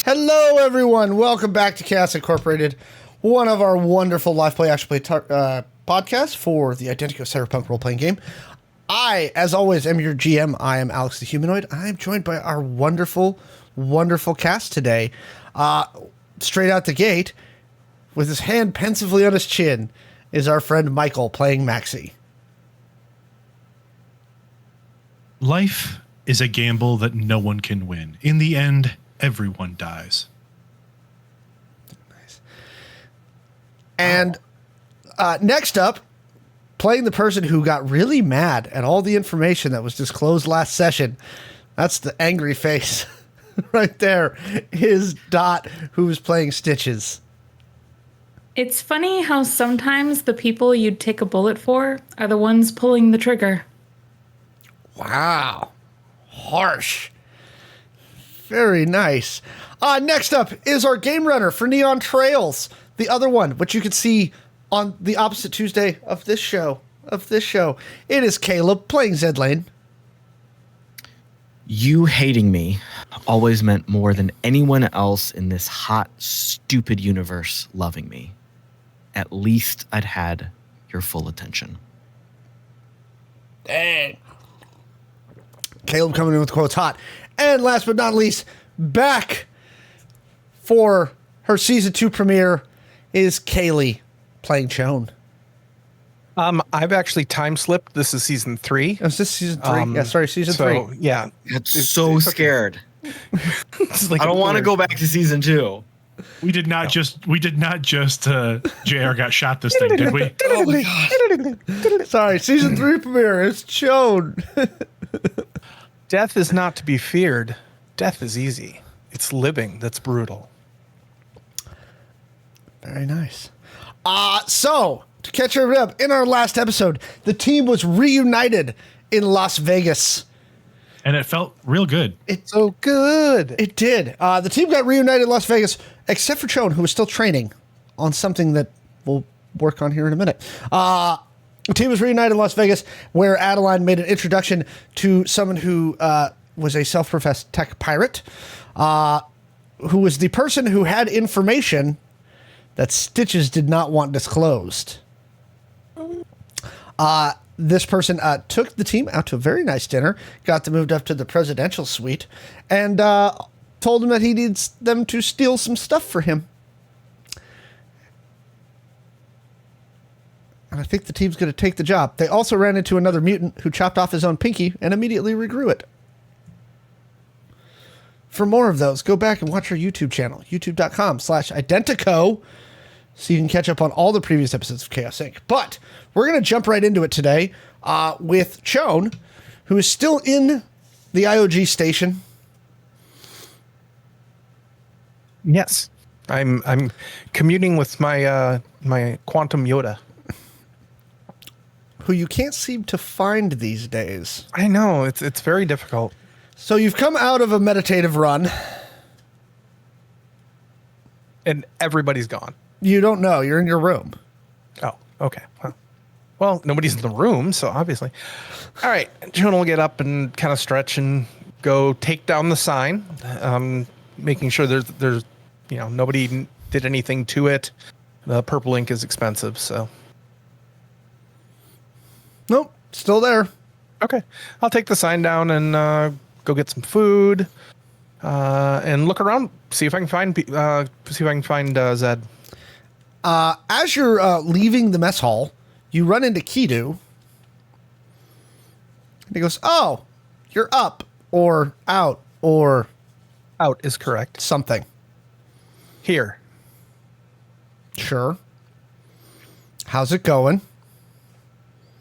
Hello, everyone. Welcome back to Chaos Incorporated, one of our wonderful live play, actual play podcasts for the Identico Cyberpunk role-playing game. I, as always, am your GM. I am Alex the Humanoid. I am joined by our wonderful, wonderful cast today. Straight out the gate, with his hand pensively on his chin, is our friend Michael playing Maxi. Life is a gamble that no one can win. In the end, everyone dies. Nice. And next up, playing the person who got really mad at all the information that was disclosed last session. That's the angry face right there. Is Dot, who's playing Stitches. It's funny how sometimes the people you'd take a bullet for are the ones pulling the trigger. Wow. Harsh. Very nice. Next up is our game runner for Neon Trails, the other one, which you can see on the opposite Tuesday of this show. It is Caleb playing Zed Lane. You hating me always meant more than anyone else in this hot, stupid universe loving me. At least I'd had your full attention. Dang. Caleb coming in with quotes hot. And last but not least, back for her season 2 premiere is Kaylee playing Shawn. I've actually time slipped. This is season 3. Oh, is this season 3? Yeah, sorry, season 3. Yeah. It's so scared. It's like I don't want to go back to season 2. We did not just JR got shot this thing, did we? Oh my God. Sorry, season 3 premiere is Shawn. Death is not to be feared. Death is easy. It's living that's brutal. Very nice. So, to catch everybody up, in our last episode, the team was reunited in Las Vegas. And it felt real good. It's so good. It did. The team got reunited in Las Vegas, except for Shawn, who was still training on something that we'll work on here in a minute. The team was reunited in Las Vegas, where Adeline made an introduction to someone who was a self-professed tech pirate, who was the person who had information that Stitches did not want disclosed. This person took the team out to a very nice dinner, got them moved up to the presidential suite, and told them that he needs them to steal some stuff for him. And I think the team's going to take the job. They also ran into another mutant who chopped off his own pinky and immediately regrew it. For more of those, go back and watch our YouTube channel, youtube.com/Identico, so you can catch up on all the previous episodes of Chaos Inc. But we're going to jump right into it today with Shawn, who is still in the IOG station. Yes. I'm commuting with my my quantum Yoda. Who you can't seem to find these days. I know, it's very difficult. So you've come out of a meditative run. And everybody's gone. You don't know. You're in your room. Oh, okay. Well, nobody's in the room, so obviously. All right, Shawn will get up and kind of stretch and go take down the sign, making sure there's nobody did anything to it. The purple ink is expensive, so. Nope, still there. Okay, I'll take the sign down and go get some food, and look around, see if I can find Zed. As you're leaving the mess hall, you run into Kidu, and he goes, "Oh, you're up or out or Out is correct. something." Here. Sure. How's it going?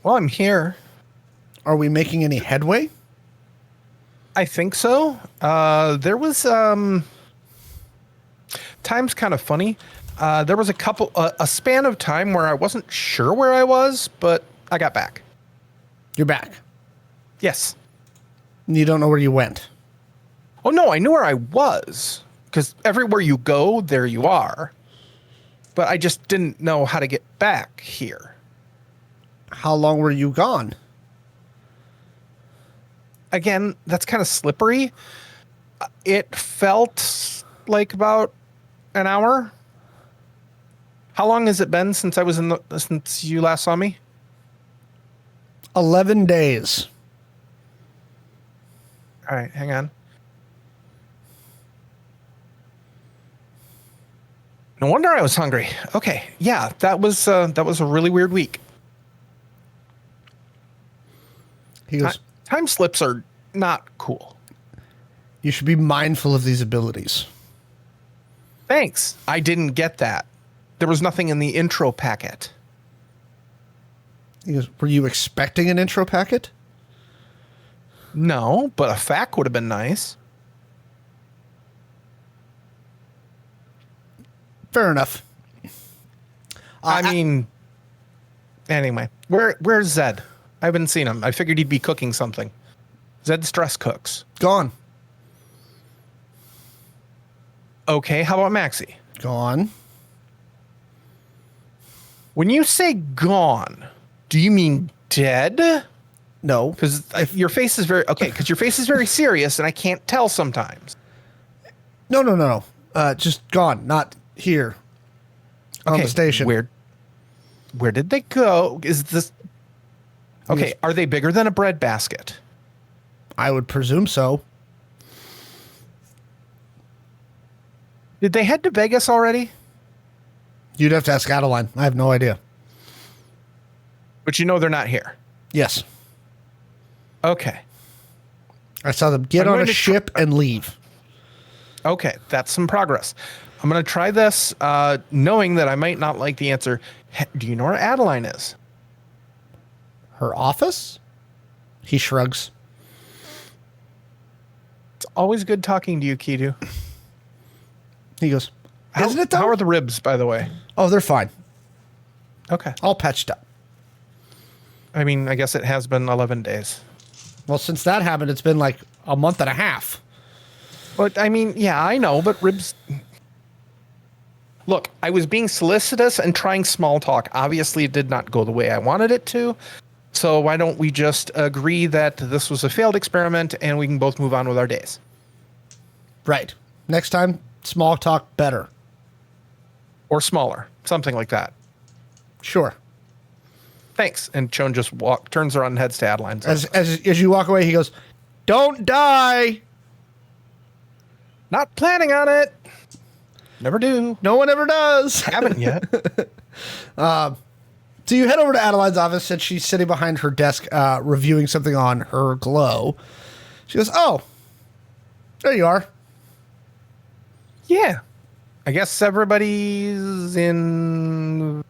Well, I'm here. Are we making any headway? I think so. There was time's kind of funny. There was a span of time where I wasn't sure where I was, but I got back. You're back. Yes. You don't know where you went. Oh no, I knew where I was because everywhere you go, there you are. But I just didn't know how to get back here. How long were you gone? Again, that's kind of slippery. It felt like about an hour. How long has it been since since you last saw me? 11 days. All right, hang on. No wonder I was hungry. Okay, yeah, that was a really weird week. He goes, Time slips are not cool. you should be mindful of these abilities. Thanks. I didn't get that. There was nothing in the intro packet. He goes, were you expecting an intro packet? No, but a fact would have been nice. Fair enough. I mean, anyway, where's Zed? I haven't seen him. I figured he'd be cooking something. Zed stress cooks. Gone. Okay, how about Maxi? Gone. When you say gone, do you mean dead? No. Because your face is because your face is very serious, and I can't tell sometimes. No. Just gone. Not here. On the station. Where did they go? Is this okay? Yes. Are they bigger than a bread basket? I would presume so. Did they head to Vegas already? You'd have to ask Adeline. I have no idea. But you know they're not here. Yes. Okay. I saw them get I'm on going a to ship and leave. Okay, that's some progress. I'm going to try this, knowing that I might not like the answer. Do you know where Adeline is? Her office? He shrugs. It's always good talking to you, Kidu. He goes, isn't it though? How are the ribs, by the way? Oh, they're fine. Okay. All patched up. I mean, I guess it has been 11 days. Well, since that happened, it's been like a month and a half. But I mean, yeah, I know, but ribs. Look, I was being solicitous and trying small talk. Obviously, it did not go the way I wanted it to. So why don't we just agree that this was a failed experiment and we can both move on with our days? Right. Next time, small talk better. Or smaller, something like that. Sure. Thanks. And Chon just turns around and heads to Adeline's. As you walk away, he goes, don't die. Not planning on it. Never do. No one ever does. Haven't yet. So you head over to Adeline's office, and she's sitting behind her desk reviewing something on her Glow. She goes, oh, there you are. Yeah. I guess everybody's in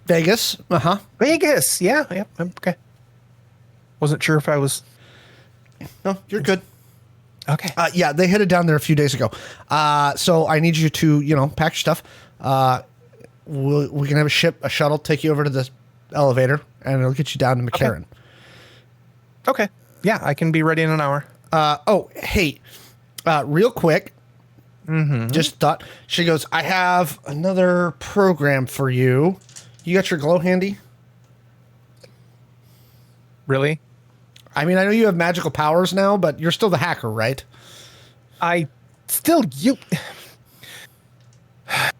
Vegas. Uh-huh. Vegas. Yeah. Okay. Wasn't sure if I was. No, you're good. Okay. Yeah, they headed down there a few days ago. So I need you to, pack your stuff. We can have a shuttle take you over to the elevator, and it'll get you down to McCarran. Okay. Yeah, I can be ready in an hour. Hey, real quick. Mm-hmm. Just thought. She goes, I have another program for you. You got your Glow handy? Really? I mean, I know you have magical powers now, but you're still the hacker, right? Yeah,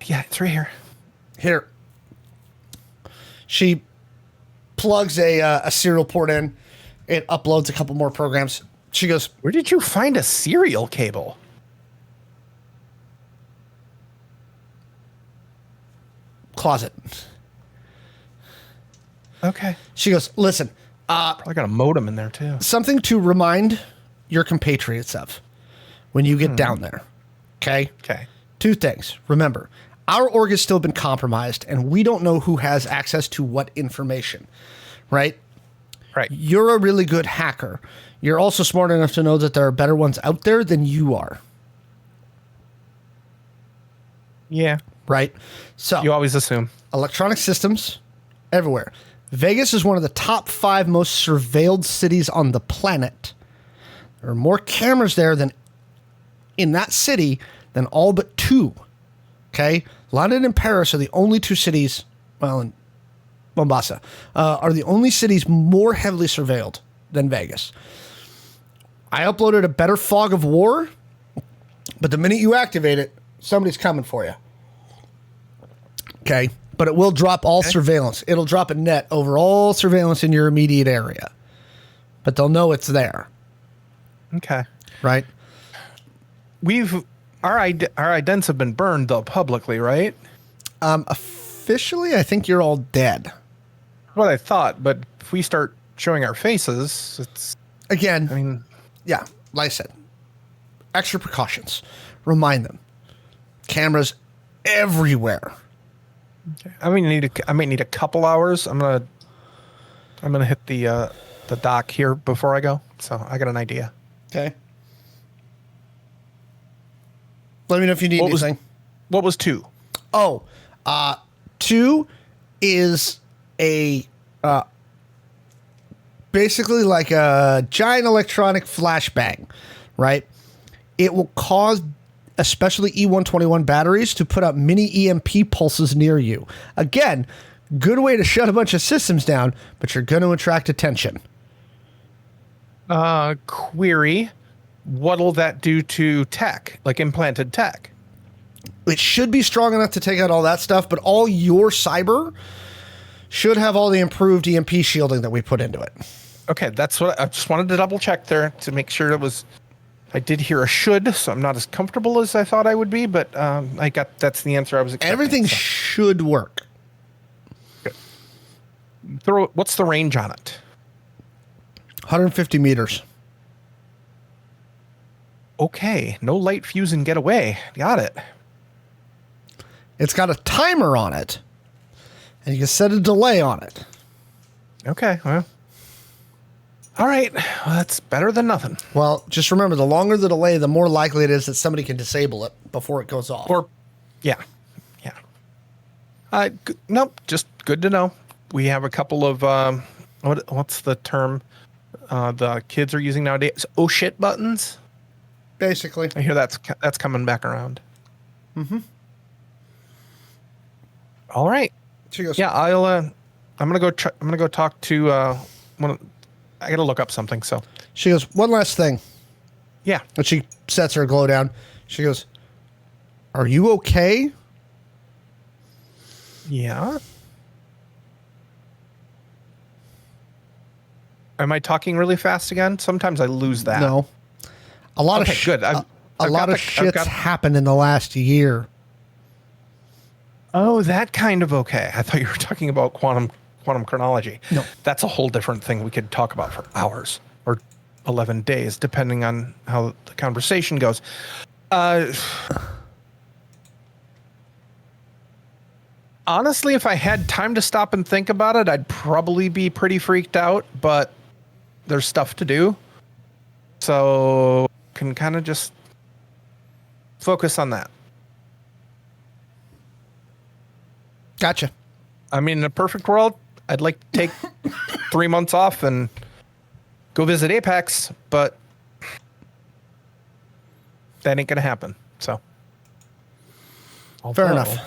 it's right here. Here. She plugs a serial port in. It uploads a couple more programs. She goes, Where did you find a serial cable? closet. Okay. She goes, listen, Probably got a modem in there too. something to remind your compatriots of when you get down there. Okay? Okay. Two things. Remember, our org has still been compromised, and we don't know who has access to what information, right? Right. You're a really good hacker. You're also smart enough to know that there are better ones out there than you are, Yeah. right? So, You always assume. electronic systems everywhere. Vegas is one of the top 5 most surveilled cities on the planet. There are more cameras there than in that city than all but 2. Okay? London and Paris are the only 2 cities, well, and Mombasa, are the only cities more heavily surveilled than Vegas. I uploaded a better fog of war But the minute you activate it, somebody's coming for you. Okay? But it will drop all surveillance. It'll drop a net over all surveillance in your immediate area. But they'll know it's there. Okay. Right? Our idents have been burned though publicly, right? Officially, I think you're all dead. What I thought, but if we start showing our faces, it's Again, I mean, yeah, like I said, extra precautions. Remind them. Cameras everywhere. I might need a couple hours. I'm gonna hit the dock here before I go, so I got an idea. Okay. Let me know if you need anything. What was 2? Oh, 2 is a basically like a giant electronic flashbang, right? It will cause especially E121 batteries to put out mini EMP pulses near you. Again, good way to shut a bunch of systems down, but you're going to attract attention. Query: what'll that do to tech, like implanted tech? It should be strong enough to take out all that stuff, but all your cyber should have all the improved EMP shielding that we put into it. Okay, that's what I just wanted to double check there to make sure it was. I did hear a should, so I'm not as comfortable as I thought I would be, but that's the answer I was expecting. Everything should work. What's the range on it? 150 meters. Okay, no light fuse and get away. Got it. It's got a timer on it, and you can set a delay on it. Okay, well. All right, well, that's better than nothing. Well, just remember, the longer the delay, the more likely it is that somebody can disable it before it goes off. Yeah. Nope, just good to know. We have a couple of, what's the term the kids are using nowadays? Oh shit buttons? Basically. I hear that's coming back around. Mm-hmm. All right. She goes, Yeah, I'm gonna go. I'm gonna go talk to one. I gotta look up something. So she goes, one last thing. yeah, And she sets her glow down. She goes, are you okay? yeah. Am I talking really fast again? Sometimes I lose that. No. A lot Okay, of good. a lot of shit's happened in the last year. Oh, that kind of okay. I thought you were talking about quantum chronology. No. That's a whole different thing we could talk about for hours or 11 days, depending on how the conversation goes. Honestly, if I had time to stop and think about it, I'd probably be pretty freaked out, but there's stuff to do. So can kind of just focus on that. Gotcha. I mean, in a perfect world, I'd like to take 3 months off and go visit Apex, but that ain't going to happen. So, Fair enough.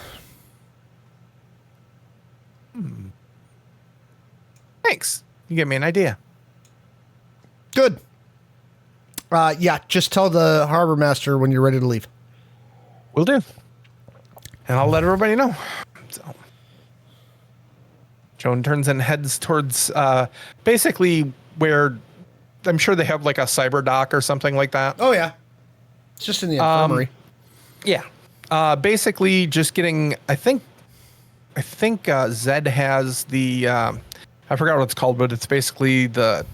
Thanks. You gave me an idea. Good. Yeah, just tell the harbor master when you're ready to leave. Will do. And I'll let everybody know. So, Joan turns and heads towards basically where I'm sure they have like a cyber dock or something like that. Oh, yeah. It's just in the infirmary. Yeah. Basically just getting, I think Zed has the, I forgot what it's called, but it's basically the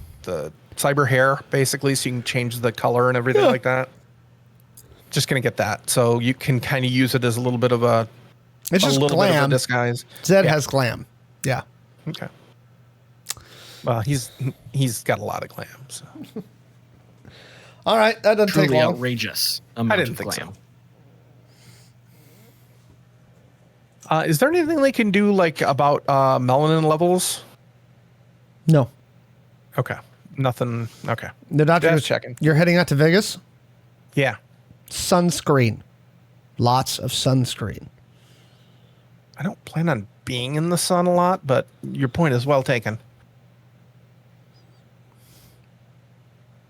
cyber hair, basically, so you can change the color and everything like that. Just going to get that. So you can kind of use it as a little bit of a, It's just little glam. bit of a disguise. Zed has glam. Yeah. Okay. Well, he's got a lot of glam. So. All right. That doesn't take Truly long. outrageous. I didn't think so. Is there anything they can do like about melanin levels? No. Okay. Nothing. Okay. They're not Just gonna- checking. You're heading out to Vegas? Yeah. Sunscreen. Lots of sunscreen. I don't plan on being in the sun a lot, but your point is well taken.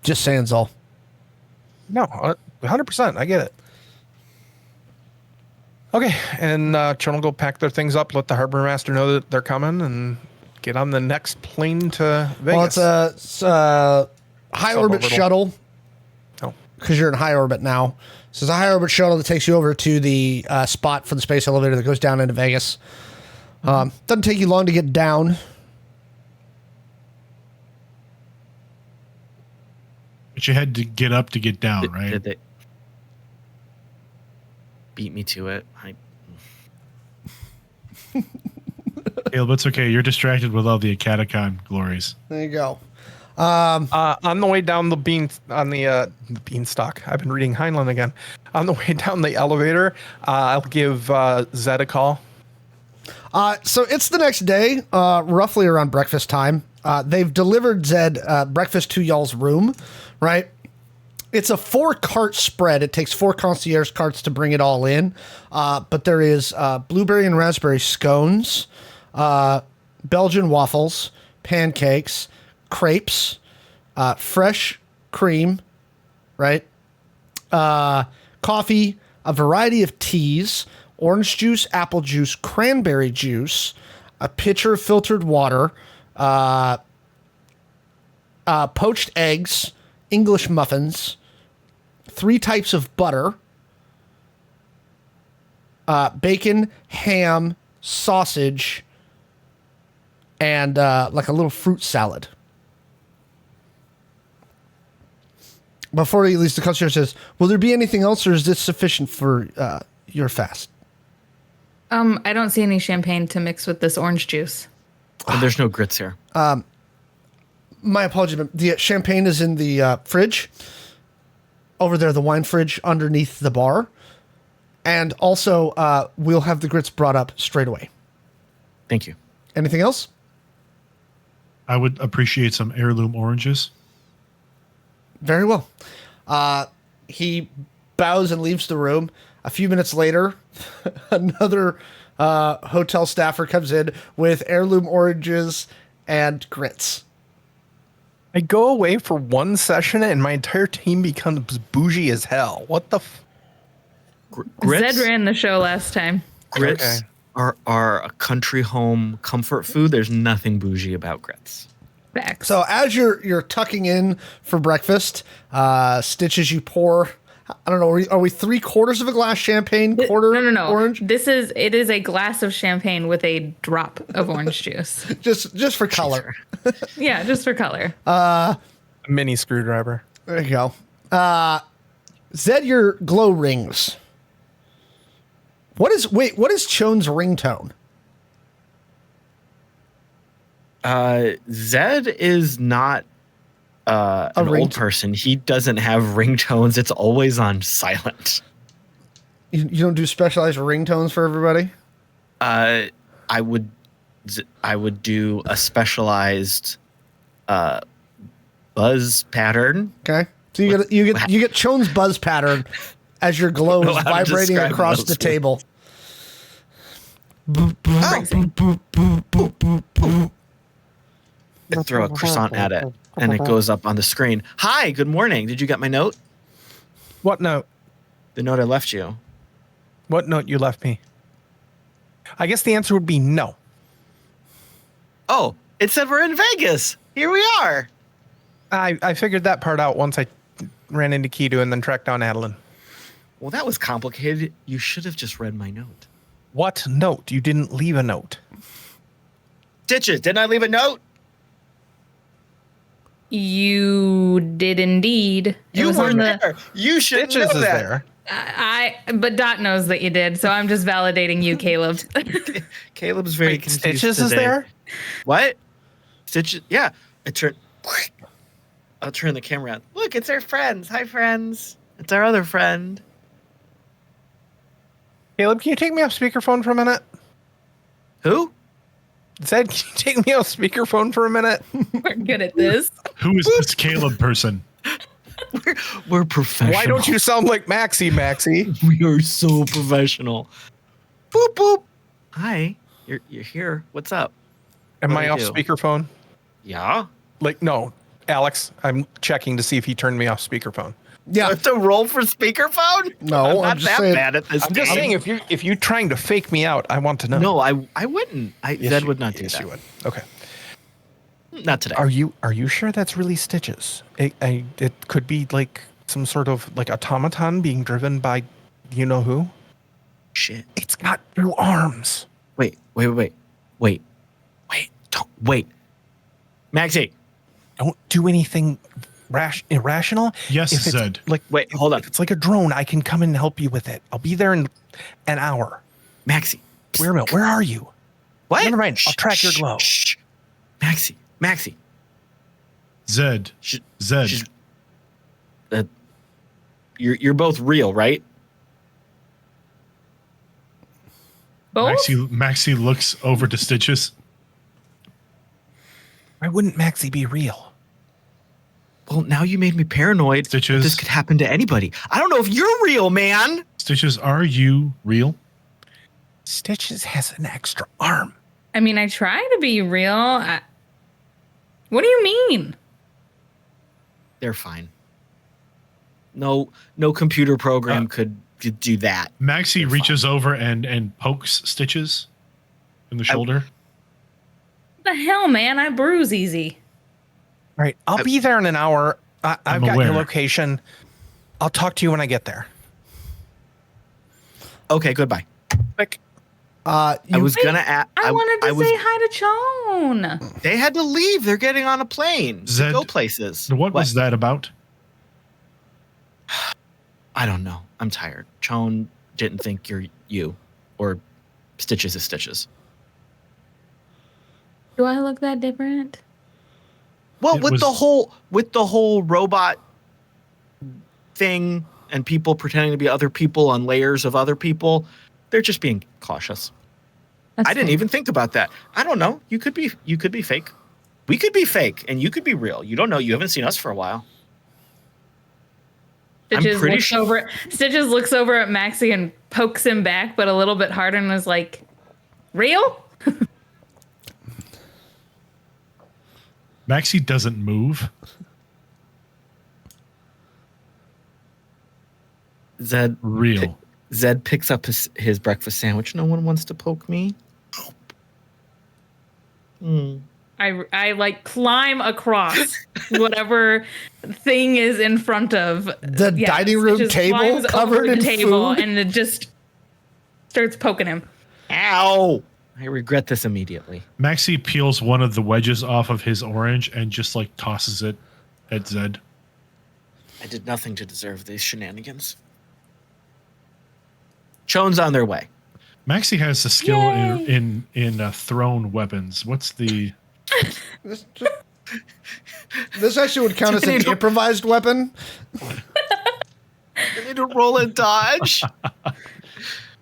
Just saying, Zol. No, 100%. I get it. Okay, and Chun will go pack their things up, let the harbor master know that they're coming, and get on the next plane to Vegas. Well, it's a high orbit Suborbital. shuttle Oh. because you're in high orbit now. So it's a high orbit shuttle that takes you over to the spot for the space elevator that goes down into Vegas. Doesn't take you long to get down. But you had to get up to get down, right? Did they beat me to it? Caleb, it's okay. You're distracted with all the Catacon glories. There you go. On the way down the beanstalk, I've been reading Heinlein again. On the way down the elevator, I'll give Zed a call. So it's the next day, roughly around breakfast time. They've delivered Zed breakfast to y'all's room, right? It's a 4-cart spread. It takes 4 concierge carts to bring it all in. But there is blueberry and raspberry scones, Belgian waffles, pancakes, crepes, fresh cream, right? Coffee, a variety of teas, orange juice, apple juice, cranberry juice, a pitcher of filtered water, poached eggs, English muffins, 3 types of butter, bacon, ham, sausage, and like a little fruit salad. Before he leaves, the concierge says, "Will there be anything else, or is this sufficient for your fast?" I don't see any champagne to mix with this orange juice. And there's no grits here. My apologies, but the champagne is in the fridge. Over there, the wine fridge underneath the bar. And also, we'll have the grits brought up straight away. Thank you. Anything else? I would appreciate some heirloom oranges. Very well. He bows and leaves the room. A few minutes later, another hotel staffer comes in with heirloom oranges and grits. I go away for one session and my entire team becomes bougie as hell. What the? Grits, Zed ran the show last time. grits Okay. are a country home comfort food. There's nothing bougie about grits. Facts. So as you're tucking in for breakfast, Stitches, you pour, I don't know, are we 3/4 of a glass champagne, quarter no. orange? It is a glass of champagne with a drop of orange juice. Just for color. Yeah, just for color. A mini screwdriver. There you go. Zed, your glow rings. What is Chon's ringtone? Zed is not an old person. He doesn't have ringtones. It's always on silent. You don't do specialized ringtones for everybody? I would do a specialized buzz pattern. Okay. So you get Chon's buzz pattern as your glow know is how to vibrating describe across those the table. I throw a croissant at it, and it goes up on the screen. Hi, good morning. Did you get my note? What note? The note I left you. What note you left me? I guess the answer would be no. Oh, it said we're in Vegas. Here we are. I figured that part out once I ran into Kido and then tracked down Adeline. Well, that was complicated. You should have just read my note. What note? You didn't leave a note. Ditches, didn't I leave a note? You did indeed. It You was on weren't there. You should know Stitches is that. there. but Dot knows that you did, so I'm just validating you, Caleb. Caleb's very Wait, confused Stitches is today. there? What? Stitches? Yeah. I'll turn the camera on. Look, it's our friends. Hi, friends. It's our other friend. Caleb, can you take me off speakerphone for a minute? Who? Zed, can you take me off speakerphone for a minute? We're good at this. Who is this Caleb person? We're professional. Why don't you sound like Maxi? We are so professional. Boop boop. Hi, you're here. What's up? Am What I do off you do? speakerphone? Yeah. Like, no, Alex, I'm checking to see if he turned me off speakerphone. Yeah. I have to roll for speakerphone? No, I'm I'm not just that saying- bad at this I'm just game. saying, if you're trying to fake me out, I want to know. No, I wouldn't. Yes, Zed you- would not do yes, that. you would. Okay. Not today. Are you sure that's really Stitches? It could be like some sort of like automaton being driven by you know who. Shit. It's got 2 arms. Wait. Don't wait. Maxi. Don't do anything irrational. Yes, If it's Zed. like Wait, hold on. If it's like a drone, I can come and help you with it. I'll be there in an hour. Maxi. Wait a minute. Where are you? What? Never mind. I'll track your glow. Shh. Maxi. Zed. Sh- Zed. sh- You're both real, right? Both? Maxi looks over to Stitches. Why wouldn't Maxi be real? Well, now you made me paranoid. that Stitches. This could happen to anybody. I don't know if you're real, man. Stitches, are you real? Stitches has an extra arm. I mean, I try to be real. What do you mean? They're fine. No computer program could do that. Maxi reaches over and pokes Stitches in the shoulder. What the hell, man? I bruise easy. All right. I'll be there in an hour. I've I'm got aware. your location. I'll talk to you when I get there. Okay, goodbye. Like, I was gonna ask. I wanted to say hi to Shawn. They had to leave. They're getting on a plane Zed, to go places. What was that about? I don't know. I'm tired. Shawn didn't think you're you, or Stitches is Stitches. Do I look that different? Well, It with was- the whole robot thing and people pretending to be other people on layers of other people, they're just being cautious. That's I didn't fair. even think about that. I don't know. You could be fake. We could be fake, and you could be real. You don't know. You haven't seen us for a while. Stitches pretty looks sure- over. Stitches looks over at Maxi and pokes him back, but a little bit harder, and is like, "Real?" Maxi doesn't move. Real. Zed picks up his breakfast sandwich. No one wants to poke me. I like climb across whatever thing is in front of The dining room Stitches table climbs covered over in the table food? and it just starts poking him. Ow! I regret this immediately. Maxi peels one of the wedges off of his orange and just like tosses it at Zed. I did nothing to deserve these shenanigans. Chone's on their way. Maxi has a skill Yay. in thrown weapons. What's the This actually would count as an improvised weapon. I need to roll a dodge.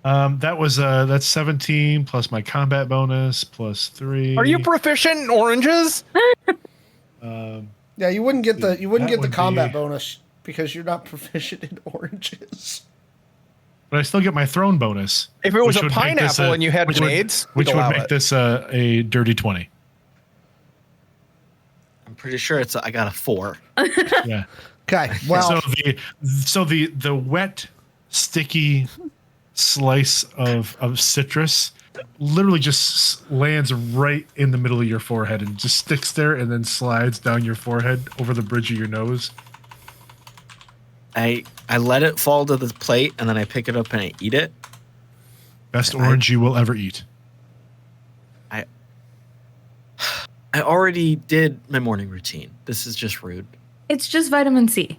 that's 17 plus my combat bonus plus 3. are you proficient in oranges? Yeah, you wouldn't get the That would combat be- bonus because you're not proficient in oranges. But I still get my thrown bonus. If it was which a would make this pineapple and you had which would- grenades, which we'd would allow make it. this a dirty 20. I'm pretty sure I got a 4. Yeah. Okay, well, So the wet, sticky slice of citrus literally just lands right in the middle of your forehead and just sticks there and then slides down your forehead over the bridge of your nose. I let it fall to the plate and then I pick it up and I eat it. Best orange you will ever eat. I already did my morning routine. This is just rude. It's just vitamin C.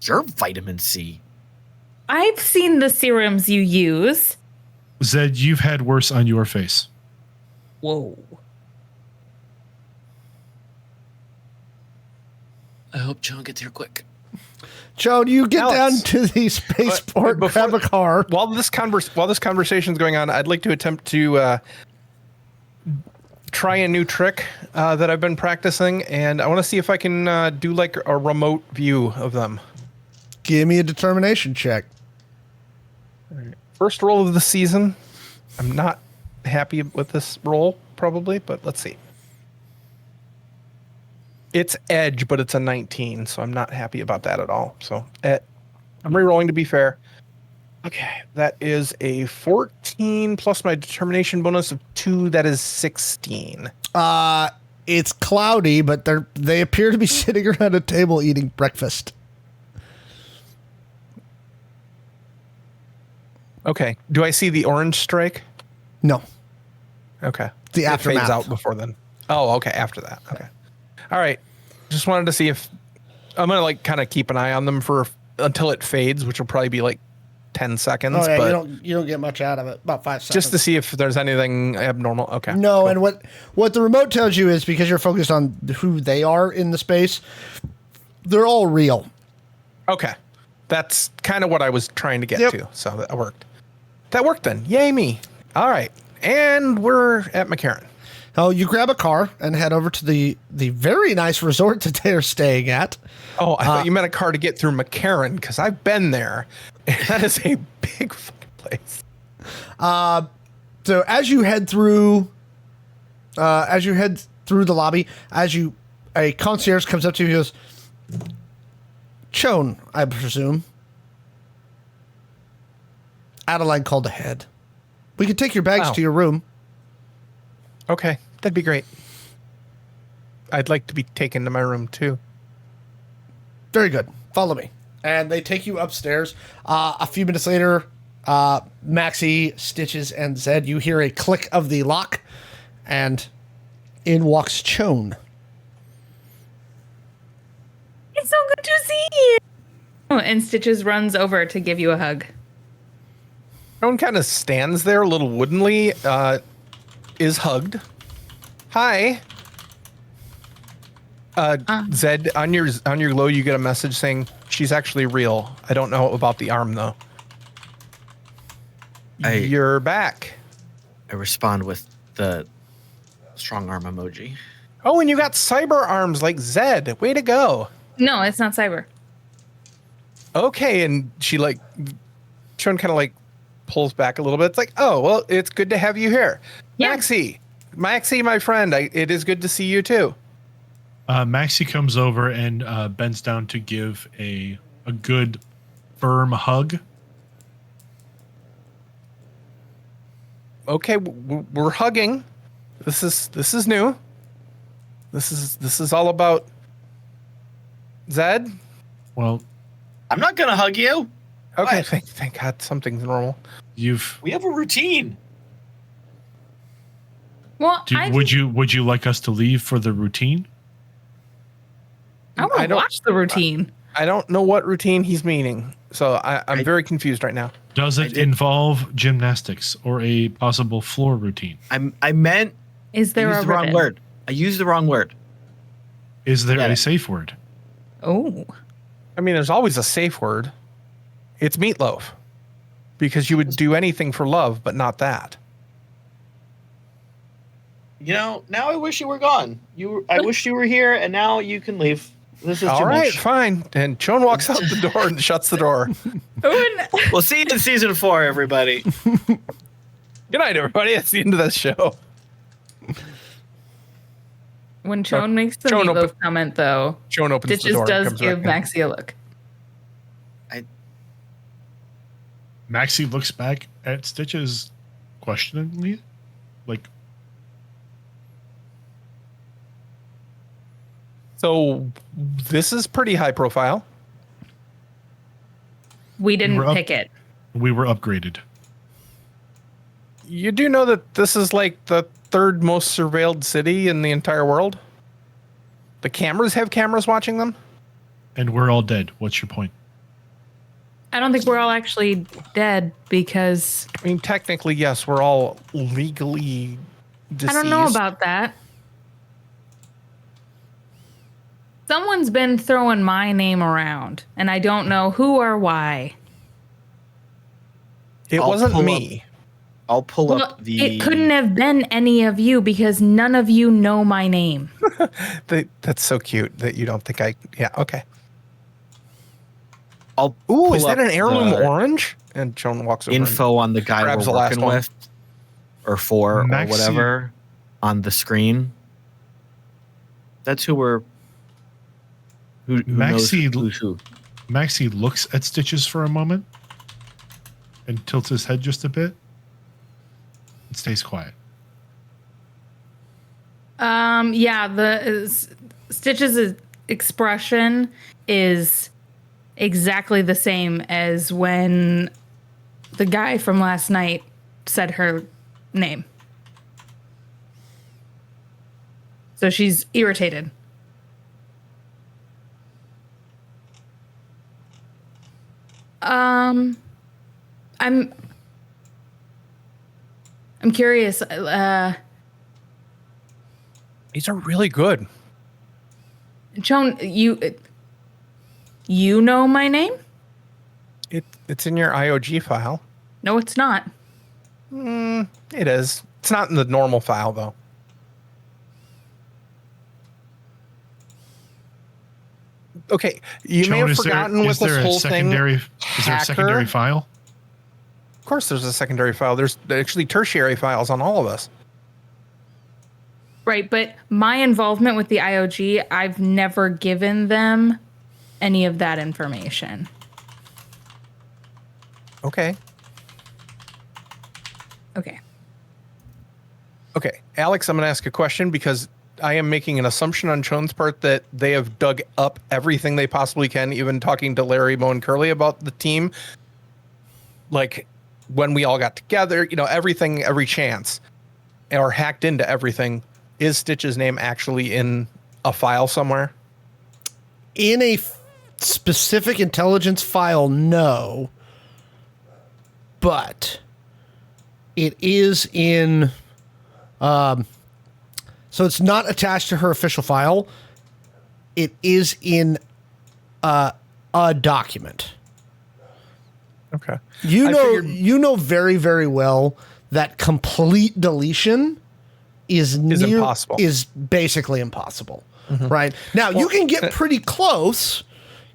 You're vitamin C. I've seen the serums you use. Zed, you've had worse on your face. Whoa. I hope John gets here quick. Joe, you get Alex. down to the spaceport, grab a car. While this conversation's going on, I'd like to attempt to try a new trick that I've been practicing, and I want to see if I can do like a remote view of them. Give me a determination check. First roll of the season. I'm not happy with this roll, probably, but let's see. It's edge, but it's a 19, so I'm not happy about that at all. So I'm re-rolling to be fair. Okay, that is a 14 plus my determination bonus of 2. That is 16. It's cloudy, but they appear to be sitting around a table eating breakfast. Okay. Do I see the orange strike? No. Okay. The It aftermath. fades out before then. Oh, okay. After that. Okay. All right. Just wanted to see if I'm gonna like kind of keep an eye on them until it fades, which will probably be like 10 seconds. Oh yeah, but you don't get much out of it. About 5 seconds. just to see if there's anything abnormal. Okay. No, cool. and what the remote tells you is because you're focused on who they are in the space, they're all real. Okay. That's kind of what I was trying to get Yep. to. So that worked. That worked then. Yay me. All right. And we're at McCarran. Oh, you grab a car and head over to the very nice resort that they're staying at. Oh, I thought you meant a car to get through McCarran because I've been there. And that is a big fucking place. So as you head through the lobby, a concierge comes up to you and goes, Shawn, I presume. Adeline called ahead. We can take your bags Wow. to your room. Okay. That'd be great. I'd like to be taken to my room too. Very good. Follow me. And they take you upstairs. A few minutes later, Maxi, Stitches, and Zed, you hear a click of the lock, and in walks Shawn. It's so good to see you. Oh, and Stitches runs over to give you a hug. Shawn kind of stands there a little woodenly, is hugged. Hi. Zed, on your glow, you get a message saying she's actually real. I don't know about the arm though. You're back. I respond with the strong arm emoji. Oh, and you got cyber arms like Zed. Way to go. No, it's not cyber. Okay, and Shawn kind of like pulls back a little bit. It's like, oh, well, it's good to have you here. Yeah. Maxi, my friend, it is good to see you too. Maxi comes over and bends down to give a good, firm hug. Okay, we're hugging. This is new. This is all about Zed. Well, I'm not gonna hug you. Okay, What? thank God something's normal. We have a routine. Well, would you like us to leave for the routine? I want I to don't- watch the routine. I don't know what routine he's meaning, so I'm very confused right now. Does it involve gymnastics or a possible floor routine? I meant Is there I a used the wrong ribbon? word. I used the wrong word. Is there Got a it. safe word? Oh, I mean, there's always a safe word. It's meatloaf, because you would do anything for love, but not that. You know, now I wish you were gone. I wish you were here, and now you can leave. This is All too right, much. fine. And Shawn walks out the door and shuts the door. oh no. We'll see you in season 4, everybody. Good night, everybody. That's the end of the show. When Shawn makes the Shawn meatloaf open- comment, though, Shawn opens the Stitches door. and does comes give back in. Maxi a look. Maxi looks back at Stitches questioningly, like, So this is pretty high profile. We didn't We're up- pick it. we were upgraded. You do know that this is like the third most surveilled city in the entire world? The cameras have cameras watching them? And we're all dead. What's your point? I don't think we're all actually dead because I mean, technically, yes, we're all legally deceased. I don't know about that. Someone's been throwing my name around, and I don't know who or why. It I'll wasn't pull me. I'll pull Well, up the. it couldn't have been any of you because none of you know my name. That's so cute that you don't think I. Yeah, okay. I'll Ooh, pull is that up an heirloom the orange? And Shawn walks over. info on the guy grabs we're the last working one. with, or for, Maxi- or whatever, on the screen. That's who we're Who knows Maxi, who's who? Maxi looks at Stitches for a moment and tilts his head just a bit and stays quiet. Yeah, Stitch's expression is exactly the same as when the guy from last night said her name. So she's irritated. I'm curious. These are really good. Joan, you know my name? It's in your IOG file. No, it's not. It is. It's not in the normal file though. Okay, you may Joan, have forgotten with this whole thing. Is there a secondary file? Of course, there's a secondary file. There's actually tertiary files on all of us. Right, but my involvement with the IOG, I've never given them any of that information. Okay. Okay. Okay, Alex, I'm going to ask a question because I am making an assumption on Chone's part that they have dug up everything they possibly can, even talking to Larry, Mo, and Curly about the team. Like when we all got together, everything, every chance, or hacked into everything. Is Stitch's name actually in a file somewhere? In a specific intelligence file, no. But it is in... so it's not attached to her official file. It is in a document. Okay. You know very, very well that complete deletion is impossible. Is basically impossible. Right? Now, you can get pretty close.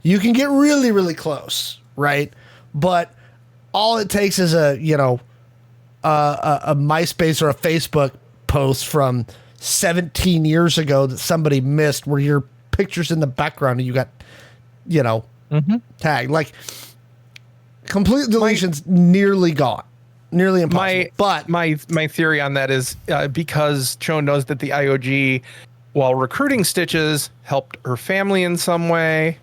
You can get really, really close, right? But all it takes is a MySpace or a Facebook post from 17 years ago that somebody missed where your picture's in the background and you got, tagged. Like, complete deletion's nearly gone. Nearly impossible. But my theory on that is because Chone knows that the IOG, while recruiting Stitches, helped her family in some way.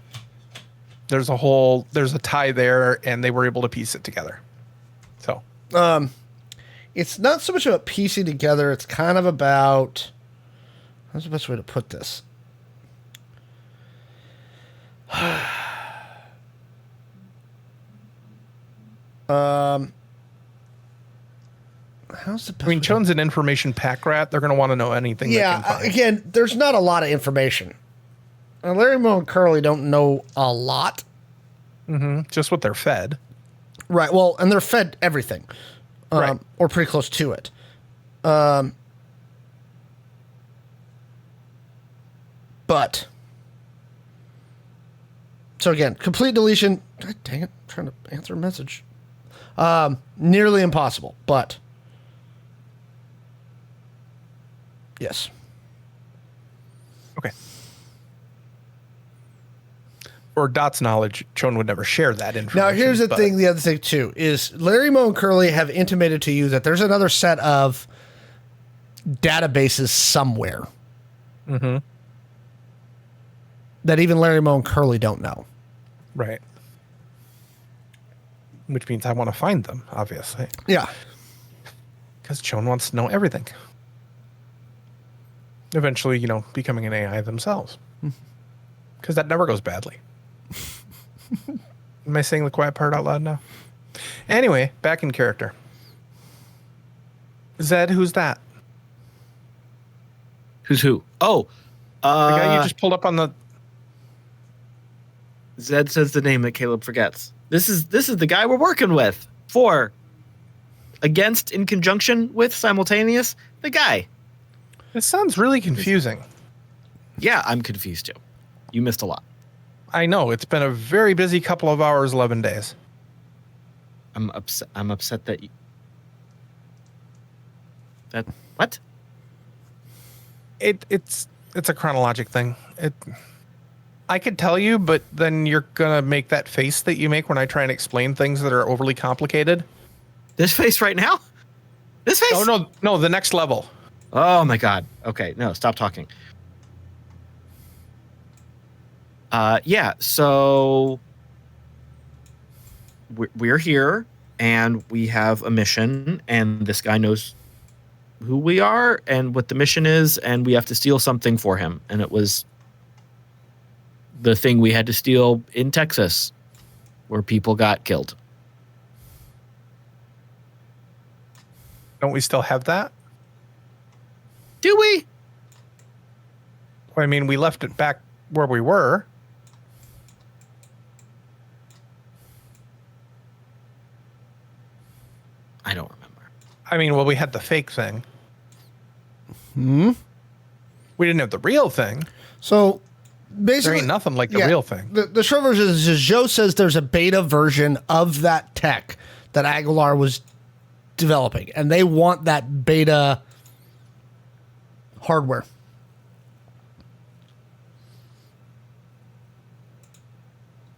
There's a tie there, and they were able to piece it together. So, it's not so much about piecing together. It's kind of about, how's the best way to put this? How's the best way to- Chone's an information pack rat. They're going to want to know anything they can find. Again, there's not a lot of information. Larry, Mo, and Curly don't know a lot. Just what they're fed. Right. Well, and they're fed everything. Right. Or pretty close to it. But. So again, complete deletion. God dang it. I'm trying to answer a message. Nearly impossible, but. Yes. Okay. For Dot's knowledge, Chone would never share that information. Now, here's the thing. The other thing, too, is Larry, Mo, and Curly have intimated to you that there's another set of databases somewhere that even Larry, Mo, and Curly don't know. Right. Which means I want to find them, obviously. Yeah. Because Chone wants to know everything. Eventually, becoming an AI themselves. Because that never goes badly. Am I saying the quiet part out loud now? Anyway, back in character. Zed, who's that? Who's who? Oh, The guy you just pulled up on the... Zed says the name that Caleb forgets. This is the guy we're working with. For, against, in conjunction with, simultaneous, the guy. This sounds really confusing. Yeah, I'm confused too. You missed a lot. I know. It's been a very busy couple of hours, 11 days. I'm upset that you... That... What? It's a chronologic thing. I could tell you, but then you're gonna make that face that you make when I try and explain things that are overly complicated. This face right now? This face? Oh no, the next level. Oh my god. Okay, no, stop talking. Yeah, so we're here and we have a mission, and this guy knows who we are and what the mission is, and we have to steal something for him. And it was the thing we had to steal in Texas where people got killed. Don't we still have that? Do we? I mean, we left it back where we were. I don't remember. I mean, well, we had the fake thing. Hmm. We didn't have the real thing. So There basically, ain't nothing like the yeah, real thing. The short version is Joe says there's a beta version of that tech that Aguilar was developing, and they want that beta hardware.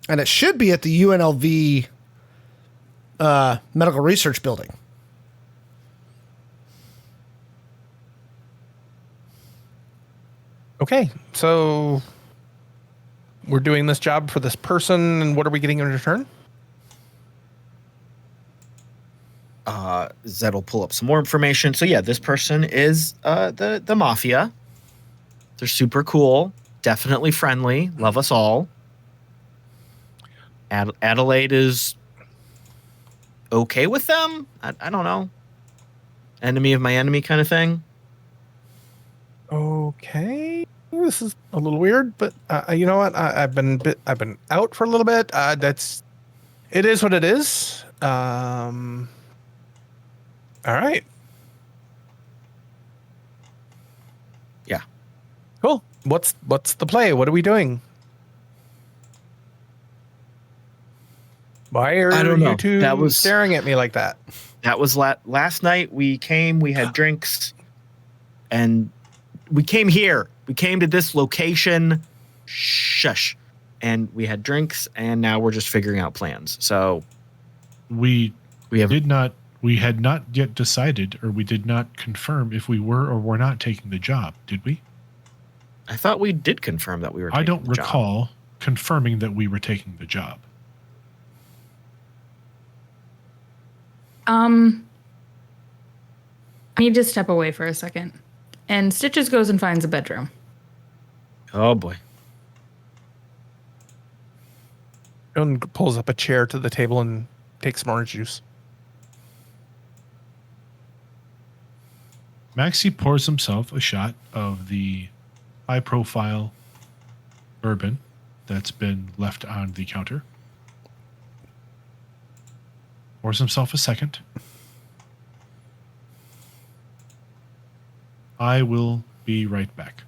And it should be at the UNLV Medical Research Building. Okay, so we're doing this job for this person, and what are we getting in return? Zed will pull up some more information. So yeah, this person is the mafia. They're super cool, definitely friendly, love us all. Adelaide is okay with them. I don't know. Enemy of my enemy kind of thing. Okay, this is a little weird, but you know what? I've been out for a little bit. It is what it is. All right. Yeah. Cool. What's the play? What are we doing? Why are I don't know. you two That was- staring at me like that? That was last night. We came, we had drinks, and we came here. We came to this location. Shush. And we had drinks, and now we're just figuring out plans. So We have we had not yet decided, or we did not confirm if we were or were not taking the job, did we? I thought we did confirm that we were. I taking don't the job. recall confirming that we were taking the job. I need to step away for a second. And Stitches goes and finds a bedroom. Oh boy. And pulls up a chair to the table and takes some orange juice. Maxi pours himself a shot of the high-profile bourbon that's been left on the counter. Pours himself a second. I will be right back.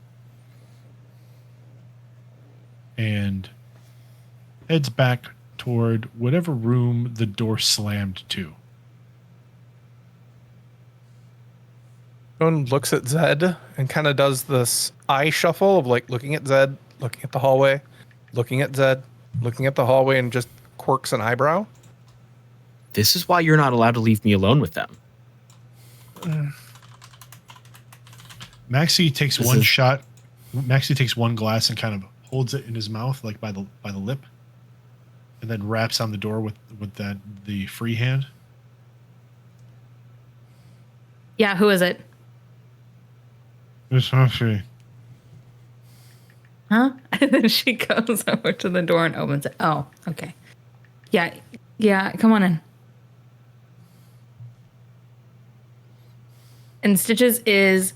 And heads back toward whatever room the door slammed to. And looks at Zed and kind of does this eye shuffle of like looking at Zed, looking at the hallway, looking at Zed, looking at the hallway, and just quirks an eyebrow. This is why you're not allowed to leave me alone with them. Maxi takes This one is- shot. Maxi takes one glass and kind of holds it in his mouth, like by the lip, and then raps on the door with the free hand. Yeah, who is it? It's Maxi. Huh? And then she goes over to the door and opens it. Oh, okay. Yeah, come on in. And Stitches is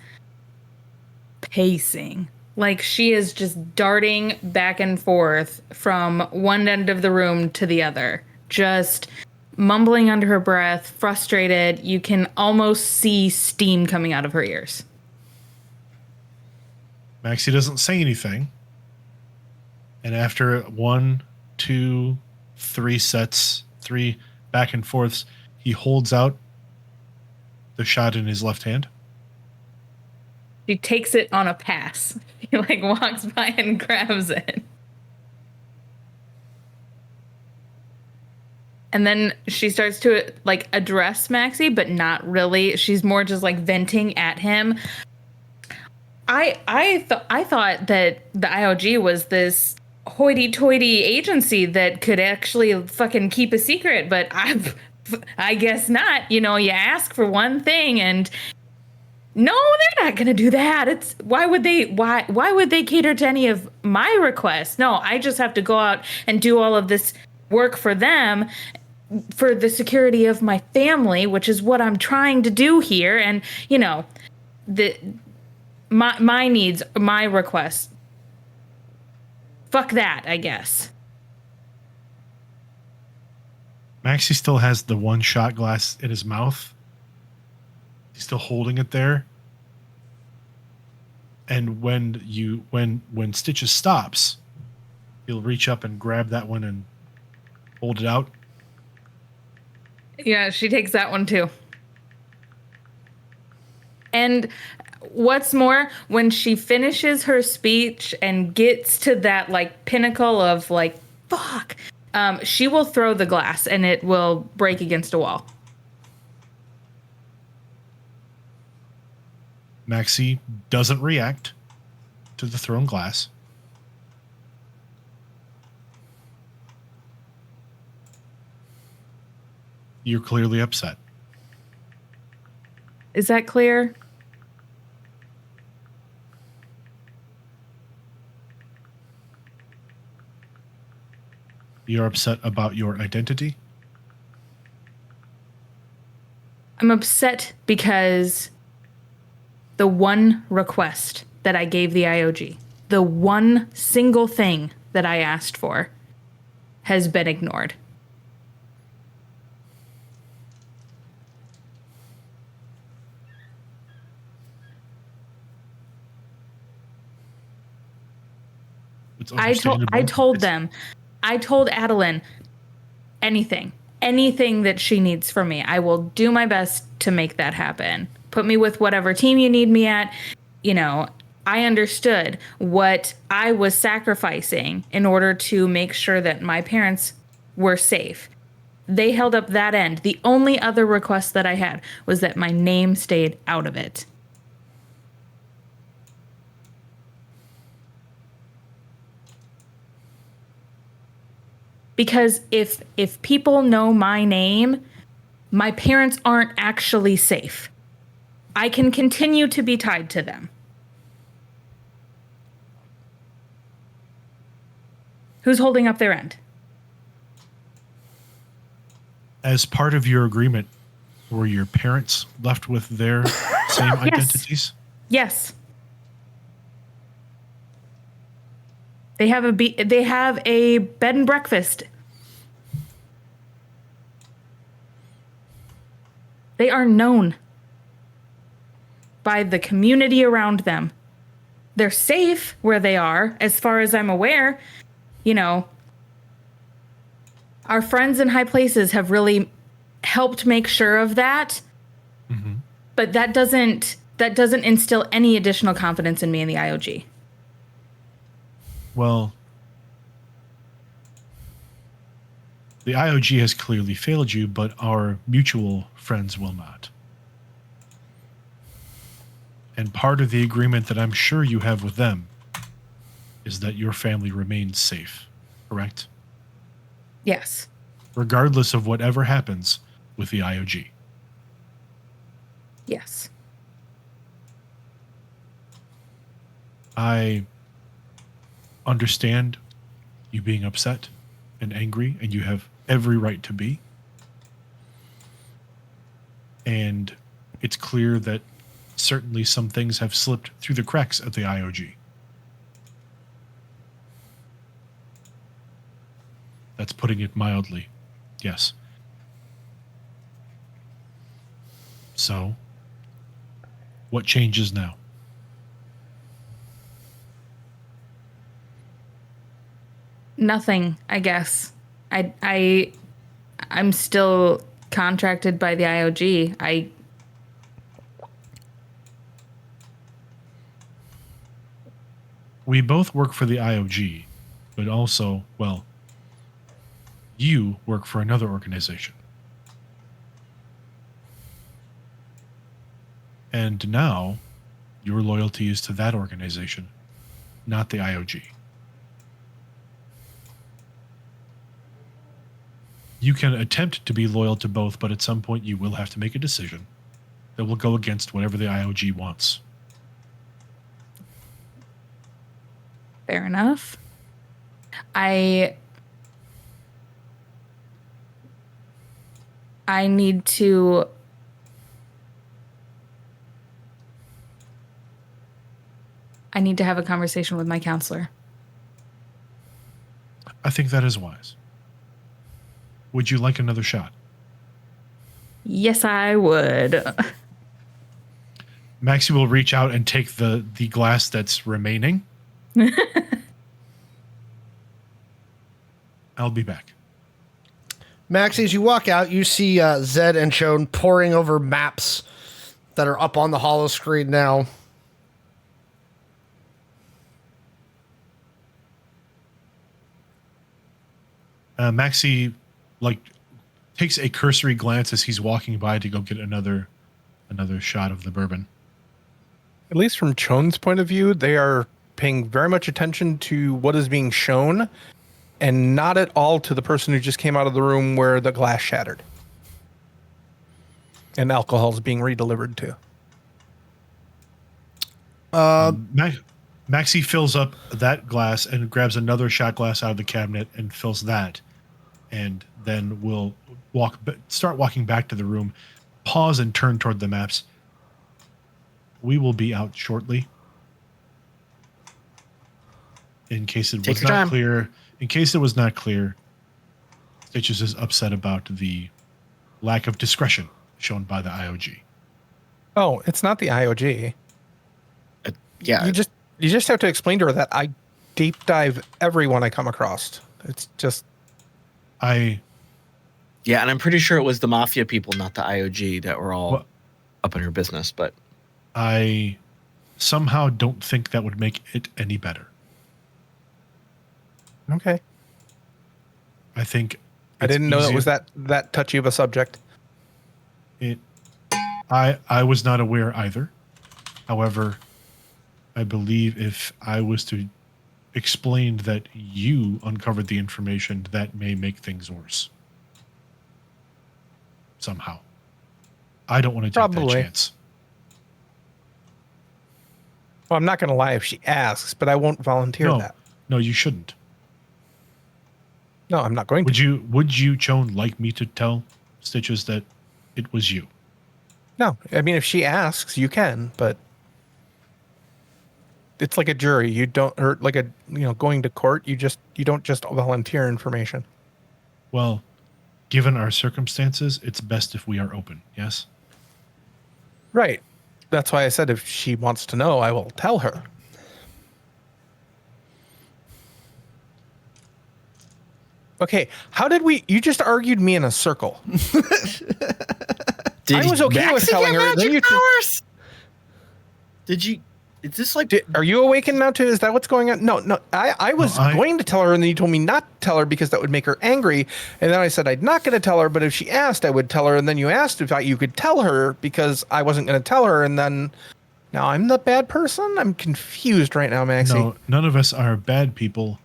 pacing. Like she is just darting back and forth from one end of the room to the other. Just mumbling under her breath, frustrated. You can almost see steam coming out of her ears. Maxi doesn't say anything. And after 1, 2, 3 sets, 3 back and forths, he holds out the shot in his left hand. She takes it on a pass. He like walks by and grabs it. And then she starts to like address Maxi, but not really. She's more just like venting at him. I thought that the IOG was this hoity-toity agency that could actually fucking keep a secret, but I guess not. You know, you ask for one thing and no, they're not going to do that. It's why would they cater to any of my requests? No, I just have to go out and do all of this work for them for the security of my family, which is what I'm trying to do here. And, you know, my needs, my requests. Fuck that, I guess. Maxi still has the one shot glass in his mouth. He's still holding it there. And when Stitches stops, he'll reach up and grab that one and hold it out. Yeah, she takes that one too. And what's more, when she finishes her speech and gets to that like pinnacle of like, fuck, she will throw the glass and it will break against a wall. Maxi doesn't react to the thrown glass. You're clearly upset. Is that clear? You're upset about your identity? I'm upset because the one request that I gave the IOG, the one single thing that I asked for, has been ignored. It's I told understandable. I told Adeline anything that she needs from me. I will do my best to make that happen. Put me with whatever team you need me at. You know, I understood what I was sacrificing in order to make sure that my parents were safe. They held up that end. The only other request that I had was that my name stayed out of it. Because if people know my name, my parents aren't actually safe. I can continue to be tied to them. Who's holding up their end? As part of your agreement, were your parents left with their same identities? Yes. They have a bed and breakfast. They are known by the community around them. They're safe where they are, as far as I'm aware. You know, our friends in high places have really helped make sure of that. Mm-hmm. But that doesn't instill any additional confidence in me in the IOG. Well, the IOG has clearly failed you, but our mutual friends will not. And part of the agreement that I'm sure you have with them is that your family remains safe, correct? Yes. Regardless of whatever happens with the IOG. Yes. I understand you being upset and angry, and you have every right to be. And it's clear that certainly some things have slipped through the cracks at the IOG. That's putting it mildly. Yes. So, what changes now? Nothing, I guess. I'm still contracted by the IOG. We both work for the IOG, but also, well, You work for another organization. And now your loyalty is to that organization, not the IOG. You can attempt to be loyal to both, but at some point you will have to make a decision that will go against whatever the IOG wants. Fair enough. I need to have a conversation with my counselor. I think that is wise. Would you like another shot? Yes, I would. Maxi will reach out and take the glass that's remaining. I'll be back. Maxi, as you walk out, you see Zed and Shawn poring over maps that are up on the holo screen now. Maxi takes a cursory glance as he's walking by to go get another shot of the bourbon. At least from Shawn's point of view, they are paying very much attention to what is being shown and not at all to the person who just came out of the room where the glass shattered and alcohol is being redelivered to. Maxi fills up that glass and grabs another shot glass out of the cabinet and fills that, and then will start walking back to the room, pause and turn toward the maps. We will be out shortly. In case it was not clear, Stitches is upset about the lack of discretion shown by the IOG. Oh, it's not the IOG. Yeah. You just have to explain to her that I deep dive everyone I come across. It's just Yeah, and I'm pretty sure it was the mafia people, not the IOG, that were all up in her business, but I somehow don't think that would make it any better. okay. I think I didn't know it was that touchy of a subject. I was not aware either. However, I believe if I was to explain that you uncovered the information, that may make things worse. Somehow. I don't want to take that chance. Well, I'm not going to lie if she asks, but I won't volunteer that. No, you shouldn't. No, I'm not going to. Would you, Shawn, like me to tell Stitches that it was you? No, I mean, if she asks, you can, but it's like a jury. You don't, or like going to court. You don't just volunteer information. Well, given our circumstances, it's best if we are open. Yes. Right. That's why I said if she wants to know, I will tell her. Okay, you just argued me in a circle. I was okay with telling her. Magic powers? Is this like... Are you awakened now too? Is that what's going on? No. I was going to tell her, and then you told me not to tell her because that would make her angry. And then I said I'm not going to tell her, but if she asked, I would tell her. And then you asked if you could tell her because I wasn't going to tell her. And then now I'm the bad person? I'm confused right now, Maxi. No, none of us are bad people.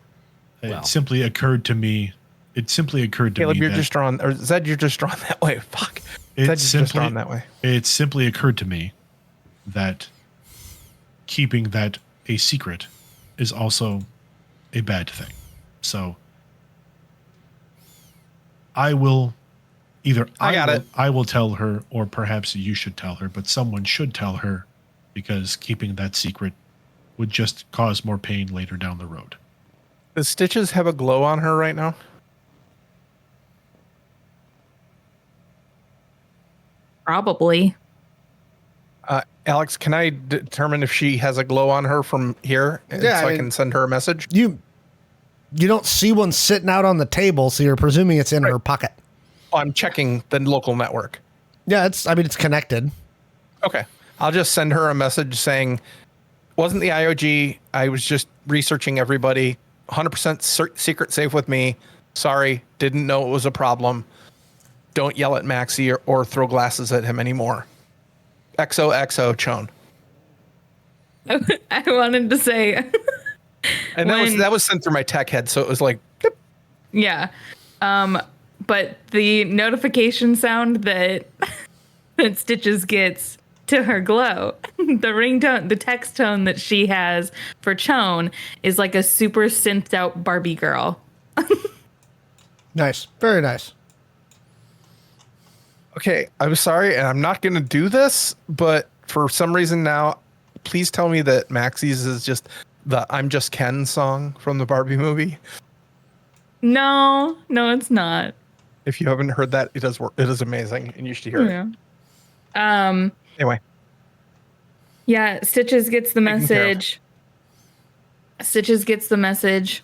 Well. It simply occurred to me. Caleb, you're just drawn, or Zed, you're just drawn that way. Fuck. Zed, just drawn that way. It simply occurred to me that keeping that a secret is also a bad thing. So I will I will tell her, or perhaps you should tell her, but someone should tell her, because keeping that secret would just cause more pain later down the road. Does Stitches have a glow on her right now? Probably. Alex, can I determine if she has a glow on her from here, I can send her a message? You don't see one sitting out on the table, so you're presuming it's in her pocket. Oh, I'm checking the local network. Yeah, it's connected. Okay. I'll just send her a message saying, wasn't the IOG. I was just researching everybody. 100% secret safe with me. Sorry, didn't know it was a problem. Don't yell at Maxi or throw glasses at him anymore. XOXO, Chone. I wanted to say, And that was sent through my tech head, so it was like, "Dip." yeah. But the notification sound that that Stitches gets to her glow, the ringtone, the text tone that she has for Chone is like a super synthed out Barbie girl. Nice. Very nice. Okay, I'm sorry, and I'm not going to do this, but for some reason now, please tell me that Maxi's is just the I'm Just Ken song from the Barbie movie. No, it's not. If you haven't heard that, it does work. It is amazing, and you should hear it. Anyway. Yeah, Stitches gets the Taken care of. message. Stitches gets the message,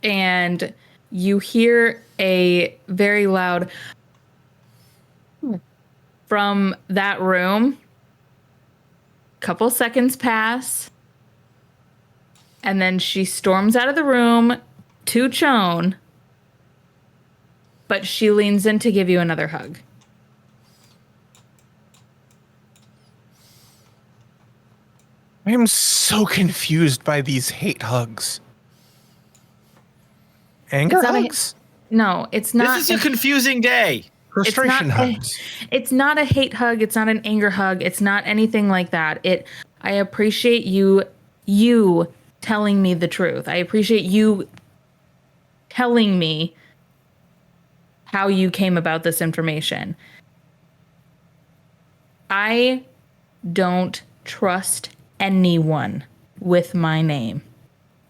and you hear a very loud from that room. Couple seconds pass, and then she storms out of the room to Chone, but she leans in to give you another hug. I am so confused by these hate hugs. Anger It's not a- hugs? No, it's not. This is a confusing day. Frustration not a- hugs. It's not a hate hug. It's not an anger hug. It's not anything like that. I appreciate you telling me the truth. I appreciate you telling me how you came about this information. I don't trust anyone with my name.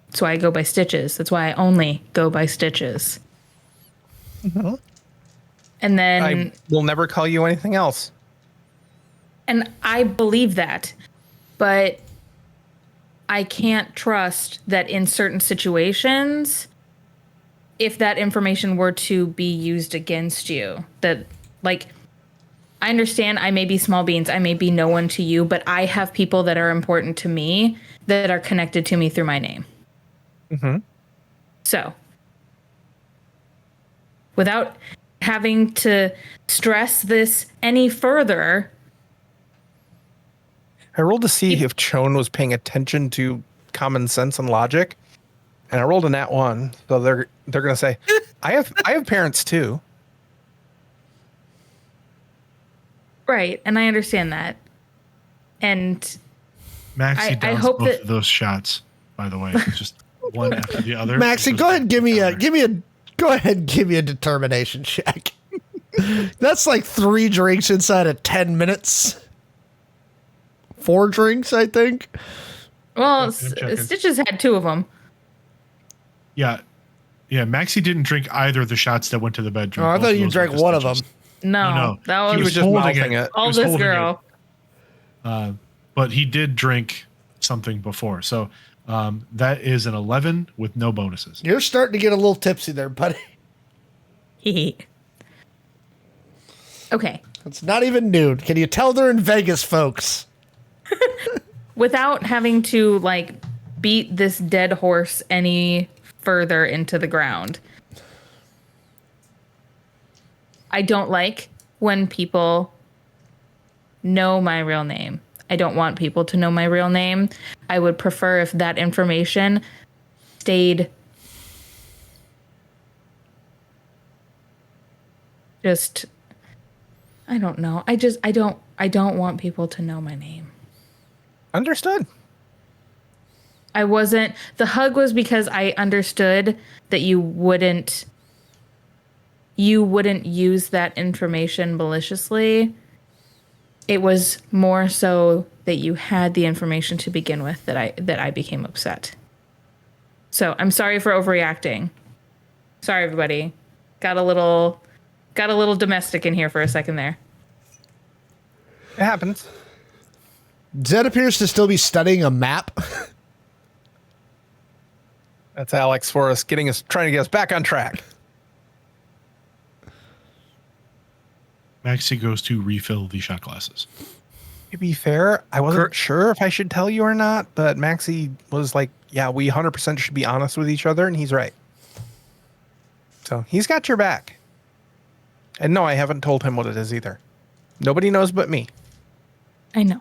That's why I go by Stitches. That's why I only go by Stitches. Mhm. And then I will never call you anything else. And I believe that, but I can't trust that in certain situations, if that information were to be used against you, that, like, I understand I may be small beans, I may be no one to you, but I have people that are important to me that are connected to me through my name. Mm-hmm. So, without having to stress this any further, I rolled to see if Chone was paying attention to common sense and logic, and I rolled a nat 1. So they're gonna say, I have parents too. right? And I understand that, and Maxi I downs hope both that- of those shots, by the way. Just one after the other. Maxi, go ahead and give me a determination check. That's like 3 drinks inside of 10 minutes. 4 drinks, I think. well, I'm checking. Stitches had 2 of them. Yeah. Maxi didn't drink either of the shots that went to the bedroom. Oh, I Both thought of you those drank went to one of them. Stitches. No, No. that He was, was just holding mouthing it. all He was this holding girl. But he did drink something before. So that is an 11 with no bonuses. You're starting to get a little tipsy there, buddy. Okay. It's not even noon. Can you tell they're in Vegas, folks? Without having to, like, beat this dead horse any further into the ground, I don't like when people know my real name. I don't want people to know my real name. I would prefer if that information stayed just, I don't know. I don't want people to know my name. Understood. The hug was because I understood that you wouldn't use that information maliciously. It was more so that you had the information to begin with that I became upset. So I'm sorry for overreacting. Sorry, everybody. Got a little domestic in here for a second there. It happens. Zed appears to still be studying a map. That's Alex for us trying to get us back on track. Maxi goes to refill the shot glasses. To be fair, I wasn't sure if I should tell you or not, but Maxi was like, yeah, we 100% should be honest with each other, and he's right. So he's got your back. And no, I haven't told him what it is either. Nobody knows but me. I know.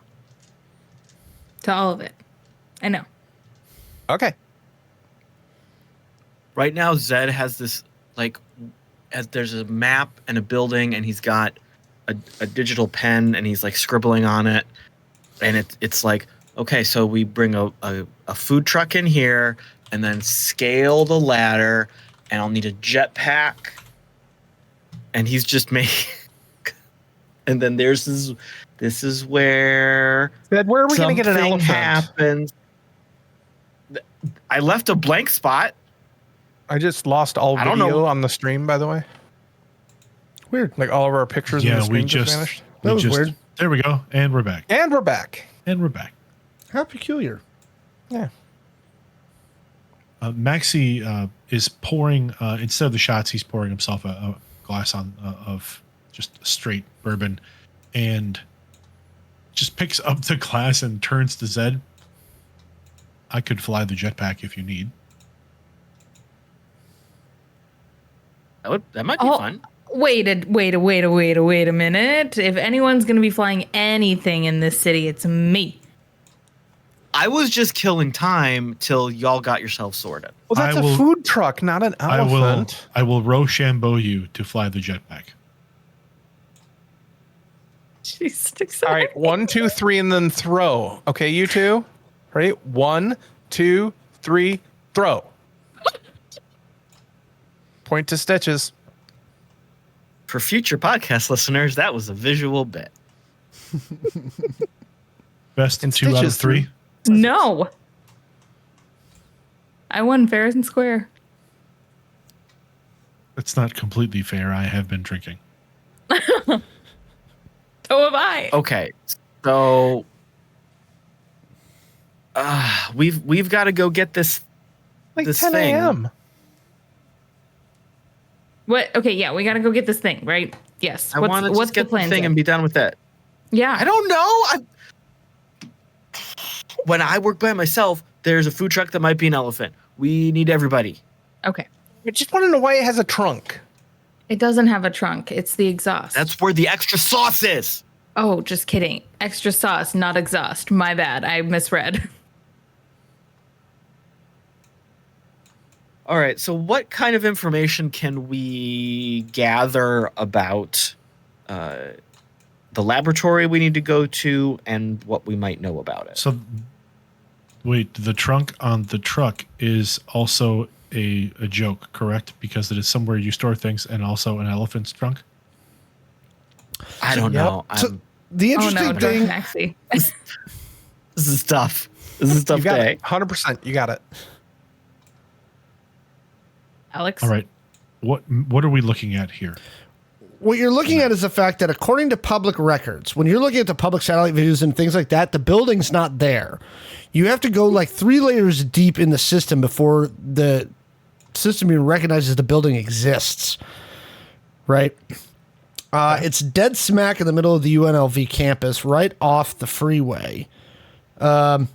To all of it. I know. Okay. Right now, Zed has this, like, as there's a map and a building, and he's got a digital pen, and he's, like, scribbling on it. And it's like, okay, so we bring a food truck in here, and then scale the ladder, and I'll need a jetpack. And he's just making... And then this is where... Zed, where are we going to get an something elephant? happens. I left a blank spot. I just lost all I don't know. video on the stream, by the way. Weird. Like all of our pictures on the Yeah, screen we just just vanished. That was weird. There we go, and we're back, And we're back. and we're back. How peculiar. Yeah. Maxi is pouring instead of the shots, he's pouring himself a glass of just straight bourbon, and just picks up the glass and turns to Zed. I could fly the jetpack if you need. That might be fun. Wait a minute. If anyone's going to be flying anything in this city, it's me. I was just killing time till y'all got yourself sorted. Well, that's I will- a food truck, not an elephant. I will Rochambeau you to fly the jetpack. She sticks All right, 1, 2, 3, and then throw. Okay, you two. Ready? 1, 2, 3, throw. Point to Stitches. For future podcast listeners, that was a visual bit. Best And 2 out of Stitches 3. No. I won fair and square. That's not completely fair. I have been drinking. So have I. Okay, so we've got to go get this Like this 10 thing. a.m. What? Okay, yeah, we got to go get this thing, right? Yes. I want to just get the thing and be done with it. Yeah. I don't know. When I work by myself, there's a food truck that might be an elephant. We need everybody. Okay. I just want to know why it has a trunk. It doesn't have a trunk. It's the exhaust. That's where the extra sauce is. Oh, just kidding. Extra sauce, not exhaust. My bad. I misread. All right, so what kind of information can we gather about the laboratory we need to go to and what we might know about it? So, wait, the trunk on the truck is also a joke, correct? Because it is somewhere you store things and also an elephant's trunk? I don't know. So the Oh interesting no, Drunk thing, Maxi. This is tough. This is a tough You got day. it. 100%. You got it. Alex. All right. What are we looking at here? what you're looking at is the fact that according to public records, when you're looking at the public satellite videos and things like that, the building's not there. You have to go like 3 layers deep in the system before the system even recognizes the building exists. Right? It's dead smack in the middle of the UNLV campus, right off the freeway. But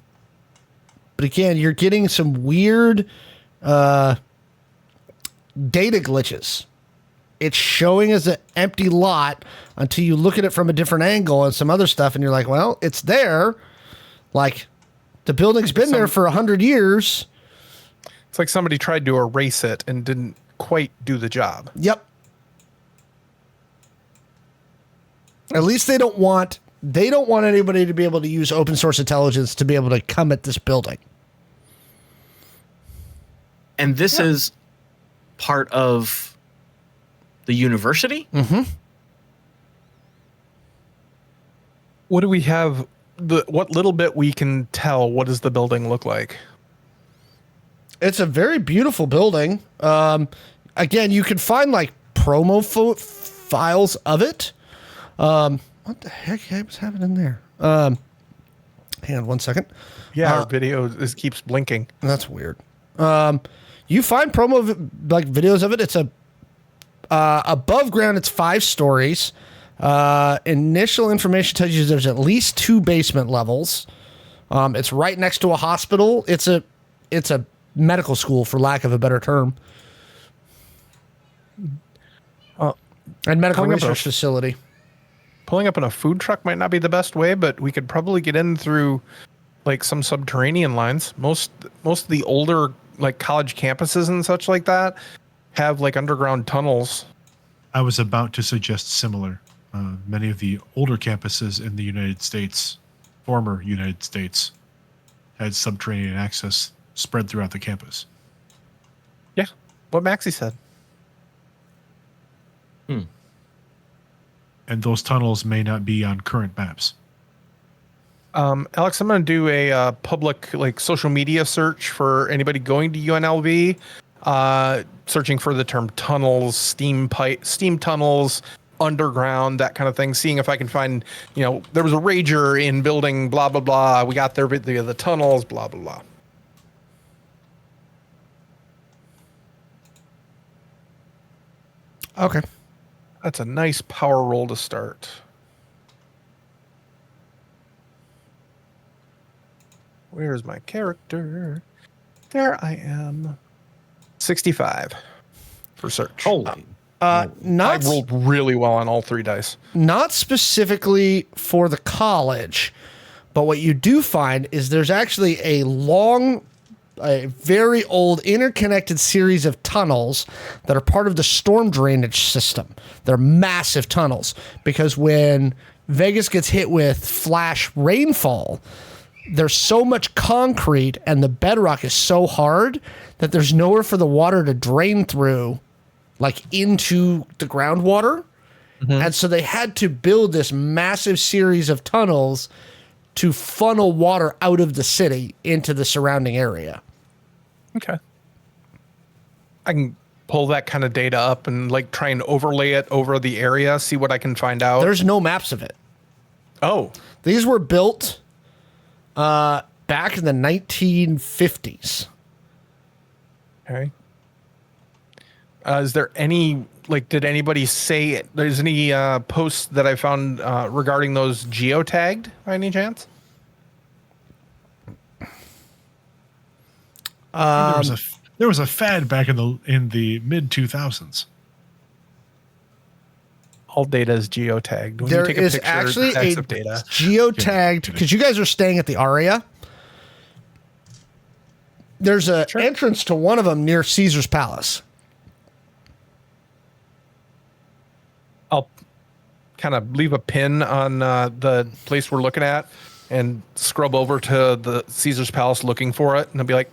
again, you're getting some weird data glitches. It's showing as an empty lot until you look at it from a different angle and some other stuff, and you're like, well, it's there. Like, the building's been there for 100 years. It's like somebody tried to erase it and didn't quite do the job. Yep. At least they don't want anybody to be able to use open source intelligence to be able to come at this building. And this is part of the university? Mm-hmm. What do we have? What little bit we can tell, what does the building look like? It's a very beautiful building. Again, you can find like promo files of it. What the heck was happening there? Hang on 1 second. Yeah, our video keeps blinking. That's weird. You find like videos of it. It's a above ground. It's 5 stories. Initial information tells you there's at least 2 basement levels. It's right next to a hospital. It's a medical school, for lack of a better term. And medical Pulling up research facility. Pulling up in a food truck might not be the best way, but we could probably get in through like some subterranean lines. Most of the older like college campuses and such like that have like underground tunnels. I was about to suggest similar. Many of the older campuses in the United States, former United States, had subterranean access spread throughout the campus. Yeah, what Maxi said. And those tunnels may not be on current maps. Alex, I'm going to do a public like social media search for anybody going to UNLV, searching for the term tunnels, steam tunnels, underground, that kind of thing, seeing if I can find, there was a rager in building blah, blah, blah. We got there via the tunnels, blah, blah, blah. Okay. That's a nice power roll to start. Where's my character? There I am. 65 for search. Holy. I Not rolled really well on all 3 dice. not specifically for the college, but what you do find is there's actually a very old interconnected series of tunnels that are part of the storm drainage system. They're massive tunnels because when Vegas gets hit with flash rainfall, there's so much concrete and the bedrock is so hard that there's nowhere for the water to drain through, like into the groundwater. And so they had to build this massive series of tunnels to funnel water out of the city into the surrounding area. Okay. I can pull that kind of data up and like try and overlay it over the area, see what I can find out. There's no maps of it. Oh, These were built back in the 1950s. okay. Is there any, like, did anybody say there's any posts that I found regarding those geotagged by any chance? There was a fad back in the mid 2000s. All data is geotagged. When There you take a is picture, actually text a of data. geotagged, because you guys are staying at the Aria. There's an entrance to one of them near Caesar's Palace. I'll kind of leave a pin on the place we're looking at and scrub over to the Caesar's Palace looking for it, and I'll be like,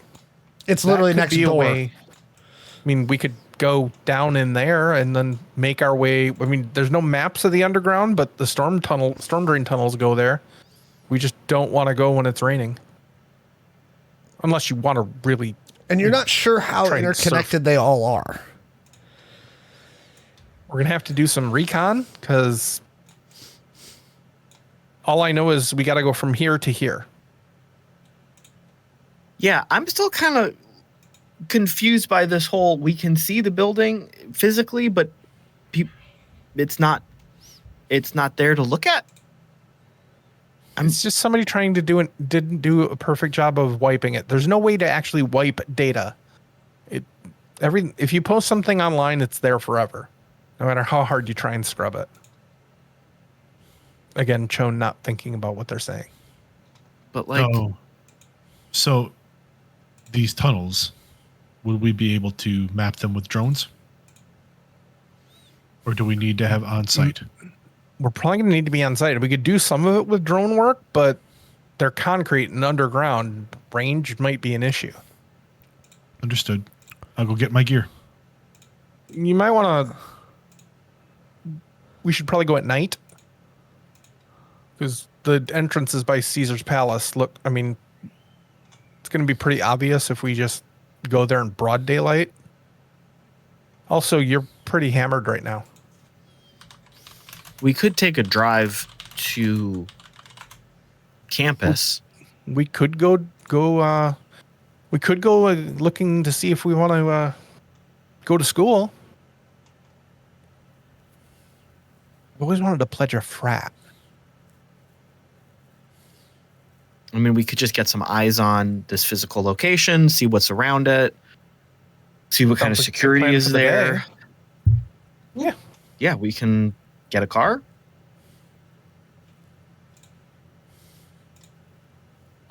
It's literally that could next be a door. way. I mean, we could go down in there and then make our way. I mean, there's no maps of the underground, but the storm drain tunnels go there. We just don't want to go when it's raining. Unless you want to really. And you're not sure how Try and interconnected they all are. We're going to have to do some recon because all I know is we got to go from here to here. Yeah, I'm still kind of confused by this whole we can see the building physically, but it's not there to look at. It's just somebody trying to didn't do a perfect job of wiping it. There's no way to actually wipe data. If you post something online, it's there forever, no matter how hard you try and scrub it. Again, Chone not thinking about what they're saying. But like, So these tunnels, would we be able to map them with drones? Or do we need to have on-site? We're probably going to need to be on site. We could do some of it with drone work, but they're concrete and underground. Range might be an issue. Understood. I'll go get my gear. You might want to. We should probably go at night because the entrance is by Caesar's Palace. Look, I mean, it's going to be pretty obvious if we just go there in broad daylight. Also, you're pretty hammered right now. we could take a drive to campus. We could go looking to see if we want to go to school. I've always wanted to pledge a frat. I mean, we could just get some eyes on this physical location, see what's around it, see what kind of security is there. Yeah. yeah, we can get a car.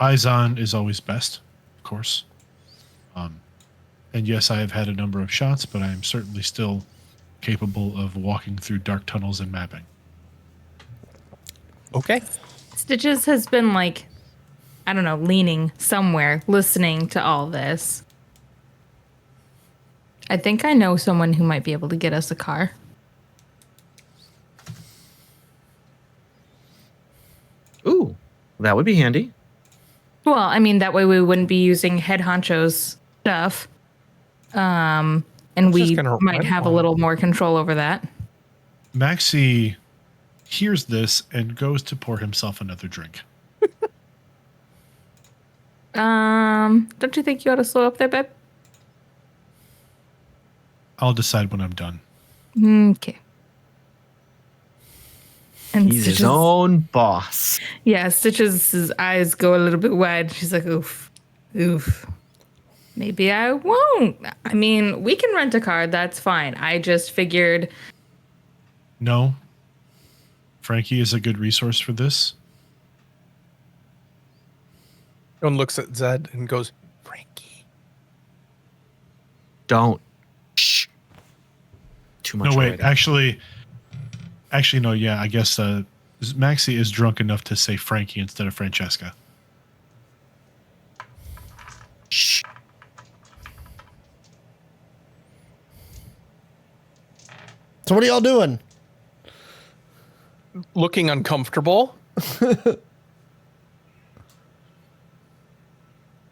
Eyes on is always best, of course. And yes, I have had a number of shots, but I am certainly still capable of walking through dark tunnels and mapping. Okay. Stitches has been like, I don't know, leaning somewhere, listening to all this. I think I know someone who might be able to get us a car. Ooh, that would be handy. Well, I mean, that way we wouldn't be using head honcho's stuff. And we just gonna might rent have a one. little more control over that. Maxi hears this and goes to pour himself another drink. Don't you think you ought to slow up there, babe? I'll decide when I'm done. Okay. And He's his own boss. Yeah, Stitch's eyes go a little bit wide. She's like, oof, oof. Maybe I won't. I mean, we can rent a car. That's fine. I just figured. No. Frankie is a good resource for this. One looks at Zed and goes, Frankie. Don't. Shh. Too much. No, wait. already. Actually, no. Yeah, I guess Maxi is drunk enough to say Frankie instead of Francesca. Shh. So what are y'all doing? Looking uncomfortable.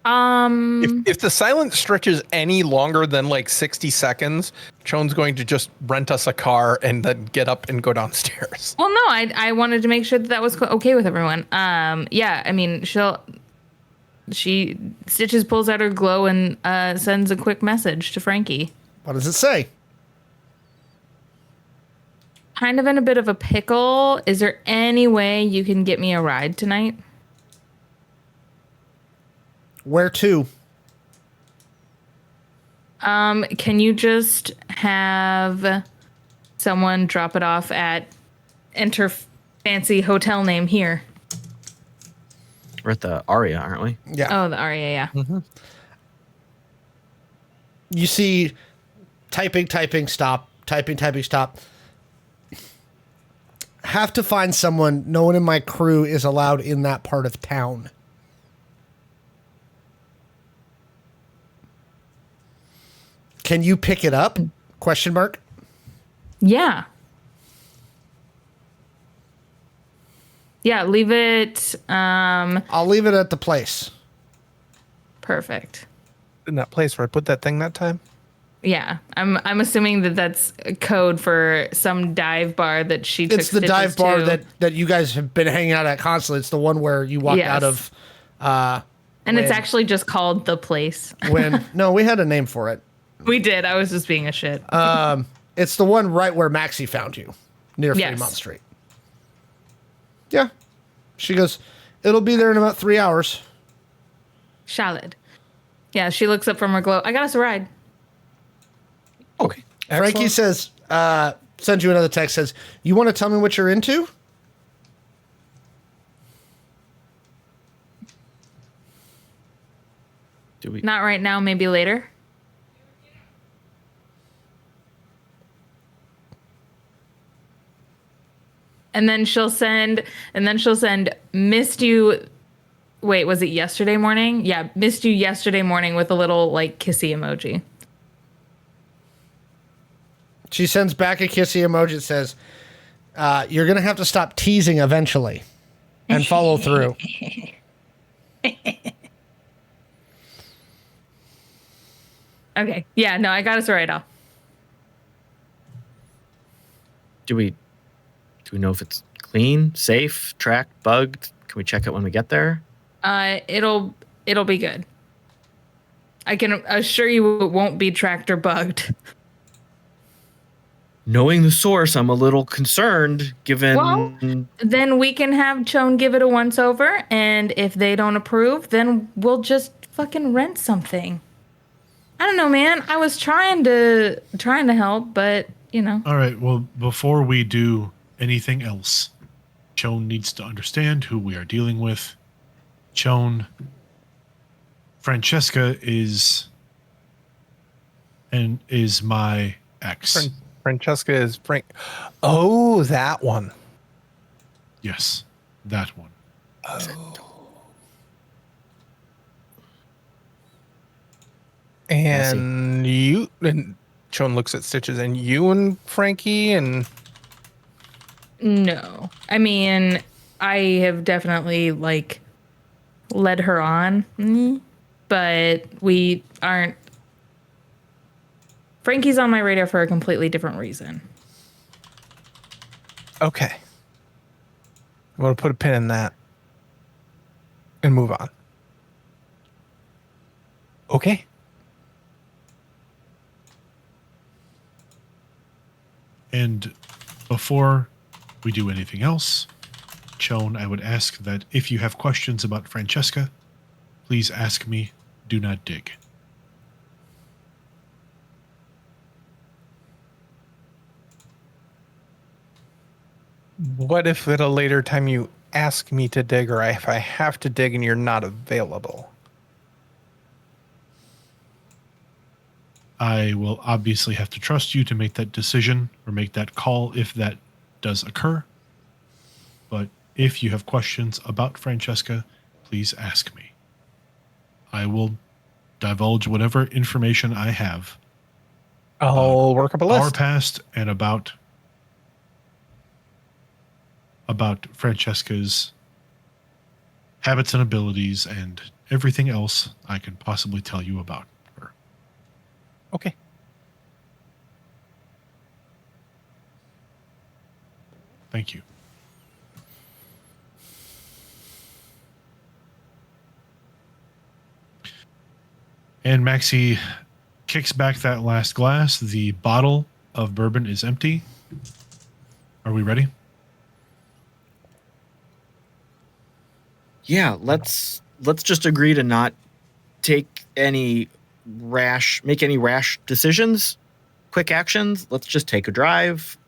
If the silence stretches any longer than like 60 seconds, Chon's going to just rent us a car and then get up and go downstairs. Well, no, I wanted to make sure that that was okay with everyone. Yeah, I mean, Stitches pulls out her glow and sends a quick message to Frankie. What does it say? Kind of in a bit of a pickle. Is there any way you can get me a ride tonight? Where to? Can you just have someone drop it off at enter fancy hotel name here? We're at the Aria, aren't we? Yeah. Oh, the Aria, yeah. Mm-hmm. You see typing, stop. Typing, stop. Have to find someone. No one in my crew is allowed in that part of town. Can you pick it up? Question mark. Yeah. Yeah, leave it. I'll leave it at the place. Perfect. In that place where I put that thing that time. Yeah, I'm assuming that that's a code for some dive bar that she took. It's the dive bar that you guys have been hanging out at constantly. It's the one where you walked out of. And it's actually just called The Place. No, we had a name for it. We did. I was just being a shit. It's the one right where Maxi found you, near Yes. Fremont Street. Yeah. She goes, it'll be there in about 3 hours. Charlotte. Yeah, she looks up from her glow. I got us a ride. Okay. Frankie says, sends you another text, says, you want to tell me what you're into? Do we? Not right now, maybe later. And then she'll send missed you. Wait, was it yesterday morning? Yeah, missed you yesterday morning with a little like kissy emoji. She sends back a kissy emoji that says, you're going to have to stop teasing eventually and follow through. Okay. Yeah, no, I got us right off. Do we know if it's clean, safe, tracked, bugged? Can we check it when we get there? It'll be good. I can assure you it won't be tracked or bugged. Knowing the source, I'm a little concerned given. Well, then we can have Chone give it a once over, and if they don't approve, then we'll just fucking rent something. I don't know, man. I was trying to help, but you know. All right. Well, before we do anything else, Chone needs to understand who we are dealing with. Chone, Francesca is my ex. Francesca is Frank. Oh, that one. Yes, that one. And you and Chone looks at Stitches and you and Frankie and No. I mean, I have definitely like led her on, but we aren't. Frankie's on my radar for a completely different reason. okay. I'm gonna put a pin in that and move on. Okay. And before we do anything else, Chone, I would ask that if you have questions about Francesca, please ask me. Do not dig. What if at a later time you ask me to dig, or if I have to dig and you're not available? I will obviously have to trust you to make that decision or make that call if that does occur. But if you have questions about Francesca, please ask me. I will divulge whatever information I have. I'll work up a list. Our past and about Francesca's habits and abilities and everything else I can possibly tell you about her. Okay. Thank you. And Maxi kicks back that last glass. The bottle of bourbon is empty. Are we ready? Yeah, let's just agree to not make any rash decisions, quick actions. Let's just take a drive,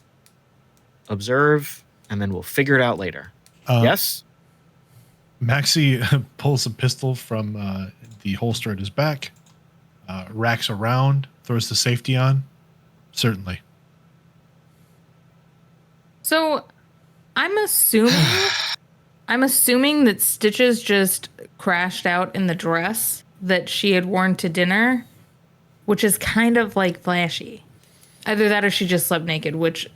observe, and then we'll figure it out later. Yes? Maxi pulls a pistol from the holster at his back, racks around, throws the safety on. Certainly. So, I'm assuming that Stitches just crashed out in the dress that she had worn to dinner, which is kind of like flashy. Either that or she just slept naked, which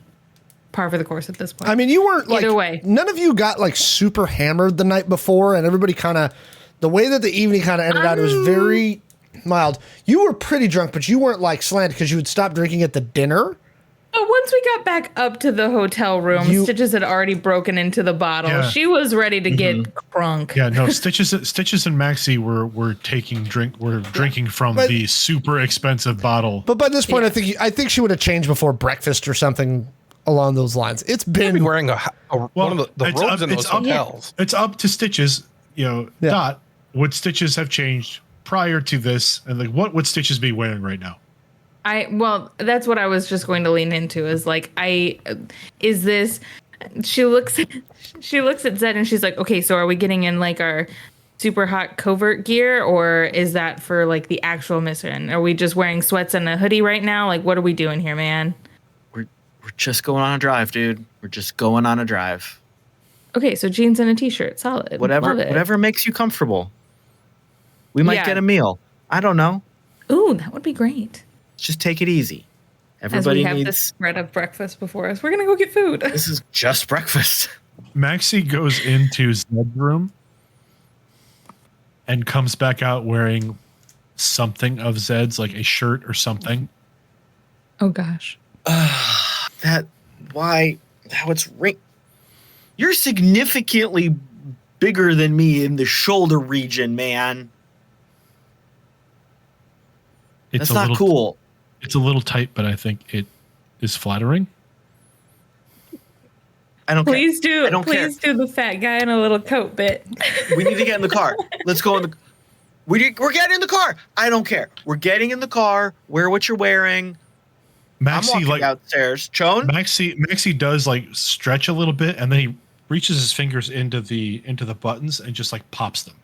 par for the course at this point. I mean, you weren't like, either way. None of you got like super hammered the night before, and everybody kind of, the way that the evening kind of ended out was very mild. You were pretty drunk, but you weren't like slanted because you had stopped drinking at the dinner. But once we got back up to the hotel room, Stitches had already broken into the bottle. Yeah. She was ready to get crunk. Yeah, no, Stitches and Maxi were drinking from the super expensive bottle. But by this point, I think she would have changed before breakfast or something along those lines. It's been wearing one of the robes in those hotels. It's up to Stitches, Dot. Would Stitches have changed prior to this? And like, what would Stitches be wearing right now? Well, that's what I was just going to lean into is like, is this, she looks at Zed and she's like, okay, so are we getting in like our super hot covert gear, or is that for like the actual mission? Are we just wearing sweats and a hoodie right now? Like, what are we doing here, man? We're just going on a drive, dude. We're just going on a drive. Okay, so jeans and a t-shirt, solid. Whatever makes you comfortable. We might get a meal. I don't know. Ooh, that would be great. Just take it easy. Everybody As we have this spread of breakfast before us. We're going to go get food. This is just breakfast. Maxi goes into Zed's room and comes back out wearing something of Zed's, like a shirt or something. Oh, gosh. You're significantly bigger than me in the shoulder region, man. That's not cool. It's a little tight, but I think it is flattering. I don't please care. Please do the fat guy in a little coat bit. We need to get in the car. Let's go in the. We're getting in the car. I don't care. We're getting in the car. Wear what you're wearing. I'm Maxi walking like downstairs. Chone? Maxi does like stretch a little bit, and then he reaches his fingers into the buttons and just like pops them.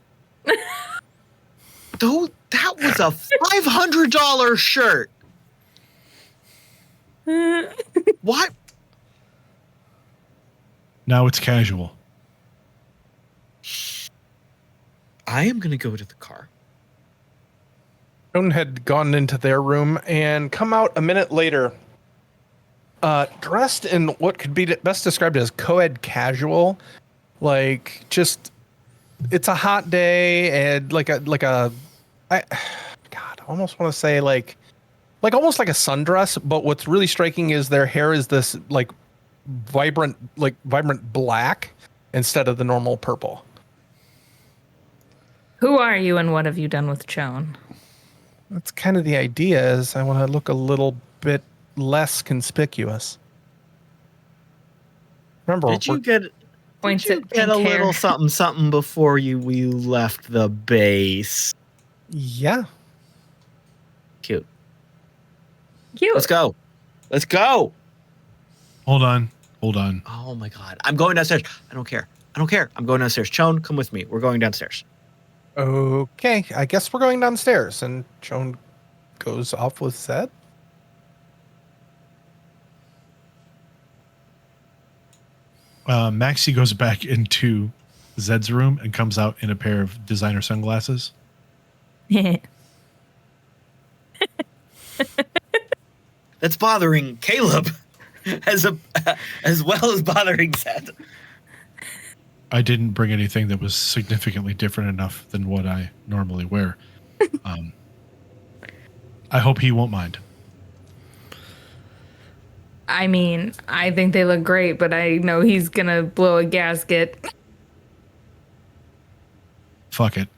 Though that was a $500 shirt. What? Now it's casual. I am gonna go to the car. Joan had gone into their room and come out a minute later, dressed in what could be best described as co-ed casual, like just it's a hot day and I almost want to say like almost like a sundress, but what's really striking is their hair is this like vibrant black instead of the normal purple. Who are you and what have you done with Joan? That's kind of the idea, is I want to look a little bit less conspicuous. Remember, Did you get Points a at pink hair. little something before we left the base? yeah. Cute. Cute. Let's go. Let's go. Hold on. Oh my god. I'm going downstairs. I don't care. I'm going downstairs. Chone, come with me. We're going downstairs. Okay, I guess we're going downstairs, and Joan goes off with Zed. Maxi goes back into Zed's room and comes out in a pair of designer sunglasses. That's bothering Caleb as well as bothering Zed. I didn't bring anything that was significantly different enough than what I normally wear. I hope he won't mind. I mean, I think they look great, but I know he's gonna blow a gasket. Fuck it.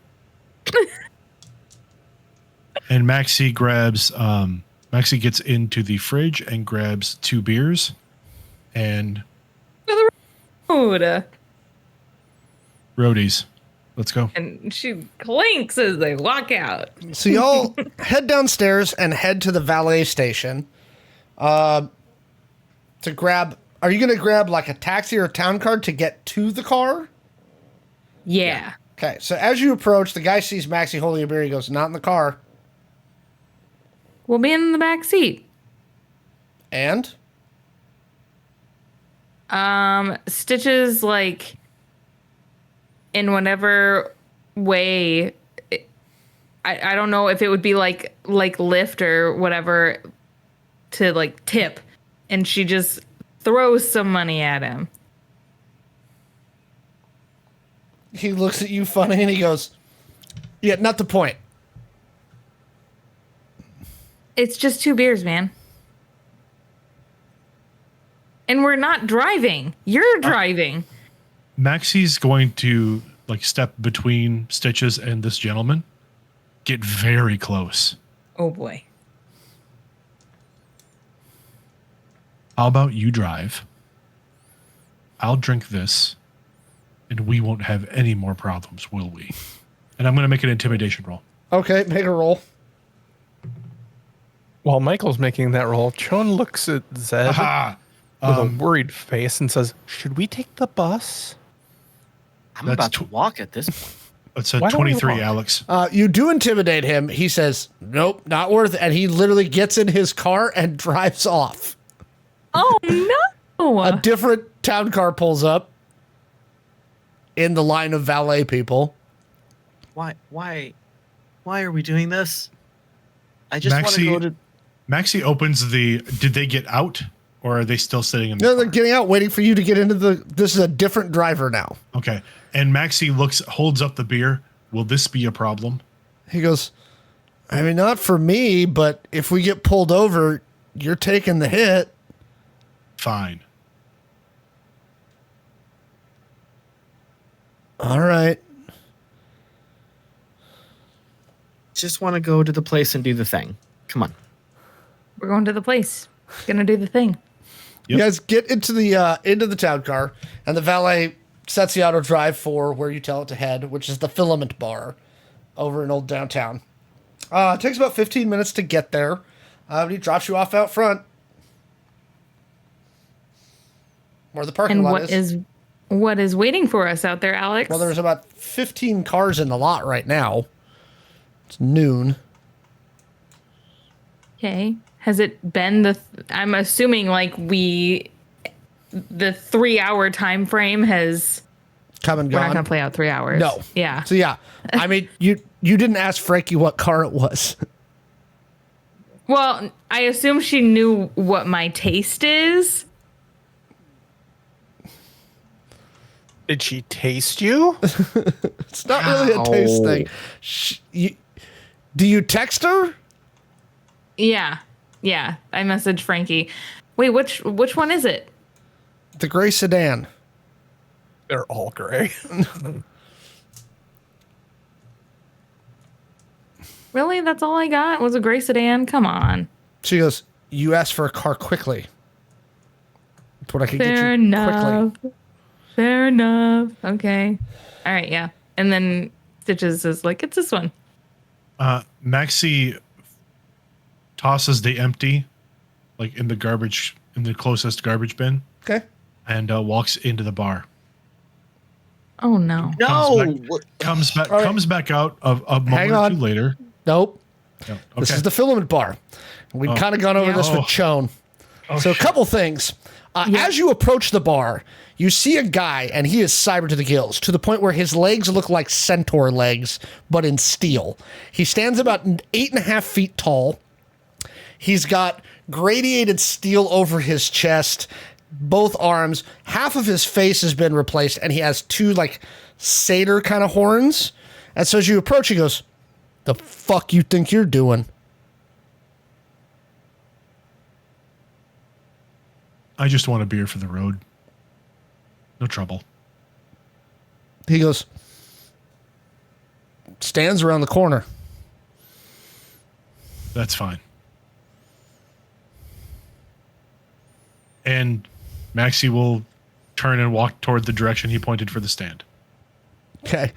And Maxi gets into the fridge and grabs 2 beers and Road. roadies. Let's go. And she clinks as they walk out. So y'all head downstairs and head to the valet station. To grab. Are you gonna grab like a taxi or a town car to get to the car? Yeah. Okay. So as you approach, the guy sees Maxi holding a beer. He goes, "Not in the car." We'll be in the back seat. And Stitches like in whatever way. I don't know if it would be like lift or whatever to like tip, and she just throws some money at him. he looks at you funny and he goes, "Yeah, not the point." It's just 2 beers, man. And we're not driving. You're driving. Maxi's going to like step between Stitches and this gentleman. Get very close. Oh boy. How about you drive? I'll drink this, and we won't have any more problems, will we? And I'm going to make an intimidation roll. Okay, make a roll. While Michael's making that roll, Chon looks at Zed Aha! with a worried face and says, "Should we take the bus?" I'm That's about to walk at this point. It's a Why don't we 23, walk? Alex. You do intimidate him. He says, "Nope, not worth it." And he literally gets in his car and drives off. Oh no. A different town car pulls up in the line of valet people. Why are we doing this? I just want to go to. Maxi opens the... Did they get out, or are they still sitting in the No, they're car? getting out, waiting for you to get into the... This is a different driver now. Okay. And Maxi holds up the beer. Will this be a problem? He goes, "I mean, not for me, but if we get pulled over, you're taking the hit." Fine. All right. Just want to go to the place and do the thing. Come on. We're going to the place. Gonna do the thing. Yep. You guys get into the town car, and the valet sets the auto drive for where you tell it to head, which is the Filament Bar. over in old downtown. It takes about 15 minutes to get there. He drops you off out front. Where the parking And lot what is waiting for us out there, Alex? Well, there's about 15 cars in the lot right now. It's noon. Okay. Has it been I'm assuming like the 3-hour time frame has Come and we're gone. not gonna play out 3 hours. No. Yeah. So yeah, I mean, you didn't ask Frankie what car it was. Well, I assume she knew what my taste is. Did she taste you? It's not really a taste thing. Do you text her? Yeah. Yeah. I messaged Frankie. Wait, which one is it? The gray sedan. They're all gray. Really? That's all I got? Was a gray sedan? Come on. She goes, you asked for a car quickly. That's what I could get you Fair enough. quickly. Fair enough. Okay. All right, yeah. And then Stitches is like, it's this one. Maxi tosses the empty, like in the closest garbage bin, Okay. and walks into the bar. Oh no. No. Comes back All right. comes back out of a moment Hang or on. two later. Nope. No, This okay. is the filament bar. We've kind of gone over Yeah. this with Oh. Shawn. Oh, So a shit. couple things. As you approach the bar, you see a guy, and he is cyber to the gills, to the point where his legs look like centaur legs, but in steel. He stands about 8.5 feet tall. He's got gradiated steel over his chest, both arms. Half of his face has been replaced, and he has two, like, satyr kind of horns. And so as you approach, he goes, "The fuck you think you're doing?" I just want a beer for the road. No trouble. He goes, stands around the corner. That's fine. And Maxi will turn and walk toward the direction he pointed for the stand. Okay.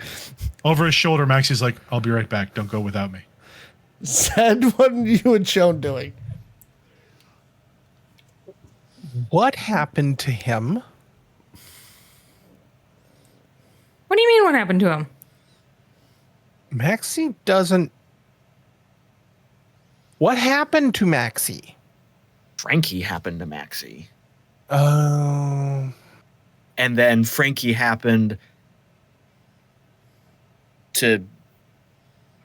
Over his shoulder, Maxi's like, I'll be right back. Don't go without me. Said, what are you and Shawn doing? What happened to him? What do you mean what happened to him? Maxi doesn't. What happened to Maxi? Frankie happened to Maxi. Oh. And then Frankie happened to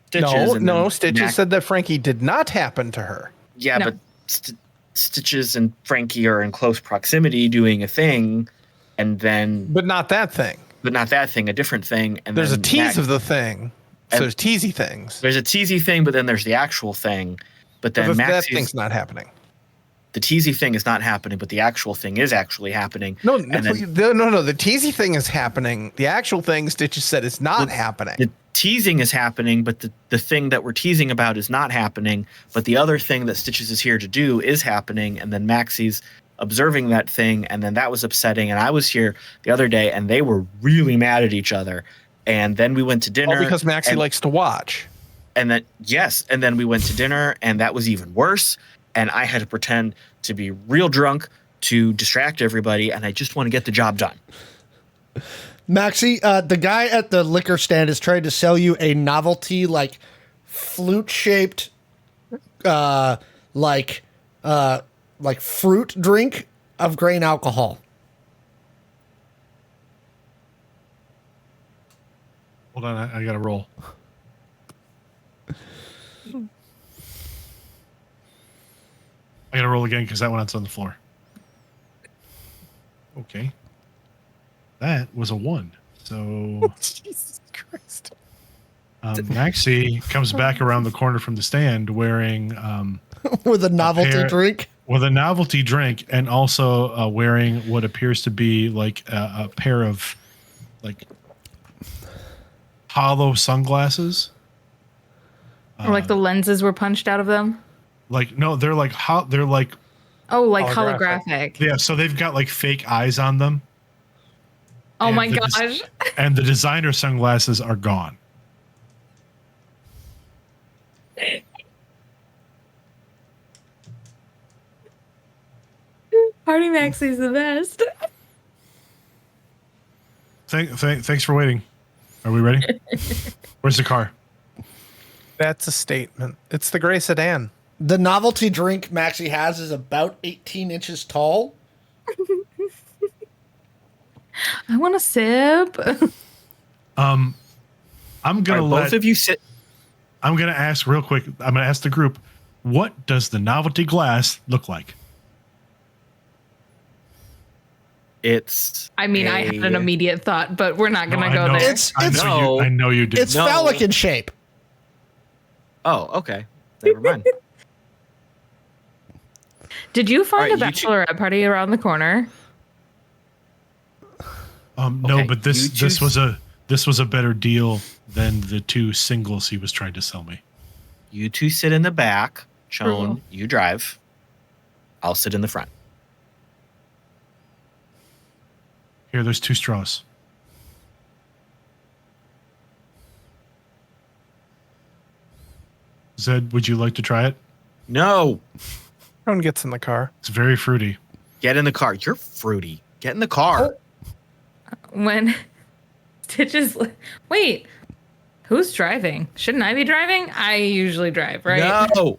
Stitches. No, then Stitches Max- said that Frankie did not happen to her. Yeah, No. but Stitches and Frankie are in close proximity doing a thing, and then But not that thing. but not that thing, a different thing. And There's a then tease of the thing. So And- there's teasy things. There's a teasy thing, but then there's the actual thing. But then But that Maxi's, thing's not happening. the teasy thing is not happening, but the actual thing is actually happening. No, And no, then no. The teasy thing is happening. The actual thing Stitches said is not happening. the teasing is happening, but the thing that we're teasing about is not happening. But the other thing that Stitches is here to do is happening. And then Maxi's observing that thing, and then that was upsetting. And I was here the other day, and they were really mad at each other. And then we went to dinner. All because Maxi and- likes to watch. And then and then we went to dinner, and that was even worse. And I had to pretend to be real drunk to distract everybody, and I just want to get the job done. Maxi, the guy at the liquor stand is trying to sell you a novelty, like, flute-shaped, like fruit drink of grain alcohol. Hold on, I gotta roll. I gotta roll again because that one's on the floor. Okay. That was a 1. So Jesus Christ. Maxi comes back around the corner from the stand wearing With a novelty pair- drink. with a novelty drink and also wearing what appears to be like a pair of like hollow sunglasses. Or like the lenses were punched out of them? Like no, they're like they're like Oh, like Holographic. holographic. yeah. So they've got like fake eyes on them, Oh And my the gosh. and the designer sunglasses are gone. Party Maxi's the best. Thanks for waiting. Are we ready? Where's the car? That's a statement. It's the gray sedan. The novelty drink Maxi has is about 18 inches tall. I want a sip. I'm gonna Both of you sit. I'm gonna ask real quick. I'm gonna ask the group, what does the novelty glass look like? It's. I mean, I had an immediate thought, but we're not going to go know. there. I know you did. It's phallic in shape. Oh, okay. Never mind. Did you find All a right, bachelorette party around the corner? No, Okay, but this you this was a better deal than the 2 singles he was trying to sell me. You two sit in the back. Shawn, Cool. you drive. I'll sit in the front. Here, there's 2 straws. Zed, would you like to try it? No. Shawn gets in the car. It's very fruity. Get in the car. You're fruity. Get in the car. When Stitches, wait, who's driving? Shouldn't I be driving? I usually drive, right? No.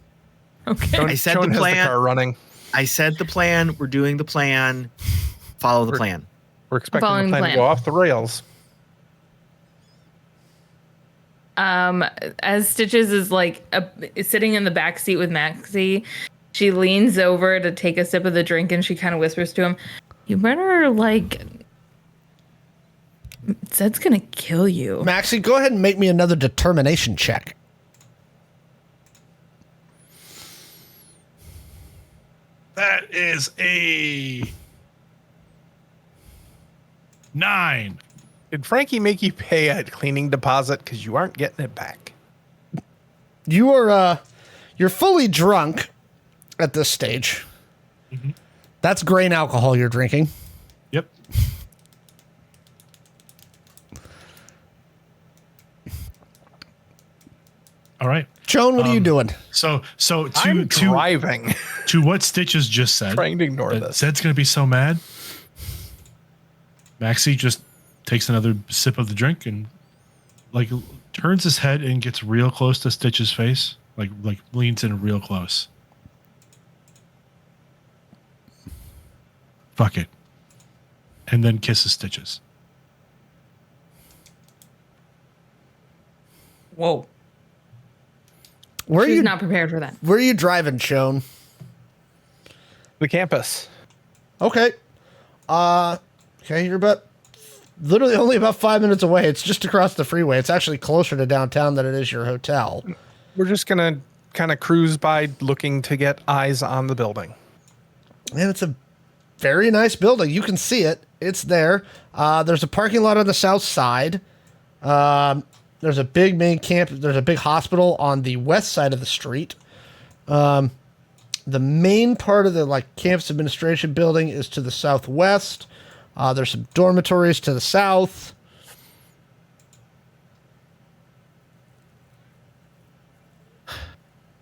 Okay. I said Shawn the has plan. the car running. I said the plan. We're doing the plan. Follow the plan. We're expecting Following the plan plan. to go off the rails. As Stitches is like is sitting in the back seat with Maxi, she leans over to take a sip of the drink and she kind of whispers to him, "You better Zed's gonna kill you." Maxi, go ahead and make me another determination check. That is a 9. Did Frankie make you pay a cleaning deposit because you aren't getting it back? You are you're fully drunk at this stage. Mm-hmm. That's grain alcohol you're drinking. Yep. All right. Joan, what are you doing? So I'm driving. to what Stitches just said. Trying to ignore that this. Zed's gonna be so mad. Maxi just takes another sip of the drink and turns his head and gets real close to Stitch's face. Like leans in real close. Fuck it. And then kisses Stitches. Whoa. Where are She's you not prepared for that. Where are you driving, Joan? The campus. Okay. Okay, you're literally only about 5 minutes away. It's just across the freeway. It's actually closer to downtown than it is your hotel. We're just going to kind of cruise by looking to get eyes on the building. And it's a very nice building. You can see it. It's there. There's a parking lot on the south side. There's a big main camp. There's a big hospital on the west side of the street. The main part of the campus administration building is to the southwest. There's some dormitories to the south.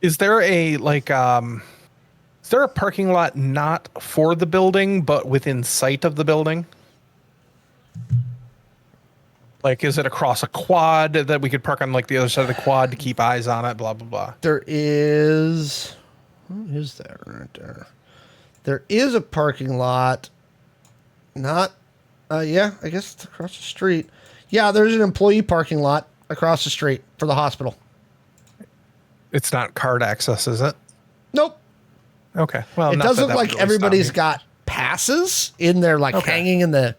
Is there a is there a parking lot not for the building but within sight of the building? Is it across a quad that we could park on the other side of the quad to keep eyes on it? Blah blah blah. There is. What is that right there? There is a parking lot. Not. Yeah, I guess it's across the street. Yeah, there's an employee parking lot across the street for the hospital. It's not card access, is it? Nope. Okay. Well, It not does that look that would like really everybody's stop got passes in there, Okay. hanging in the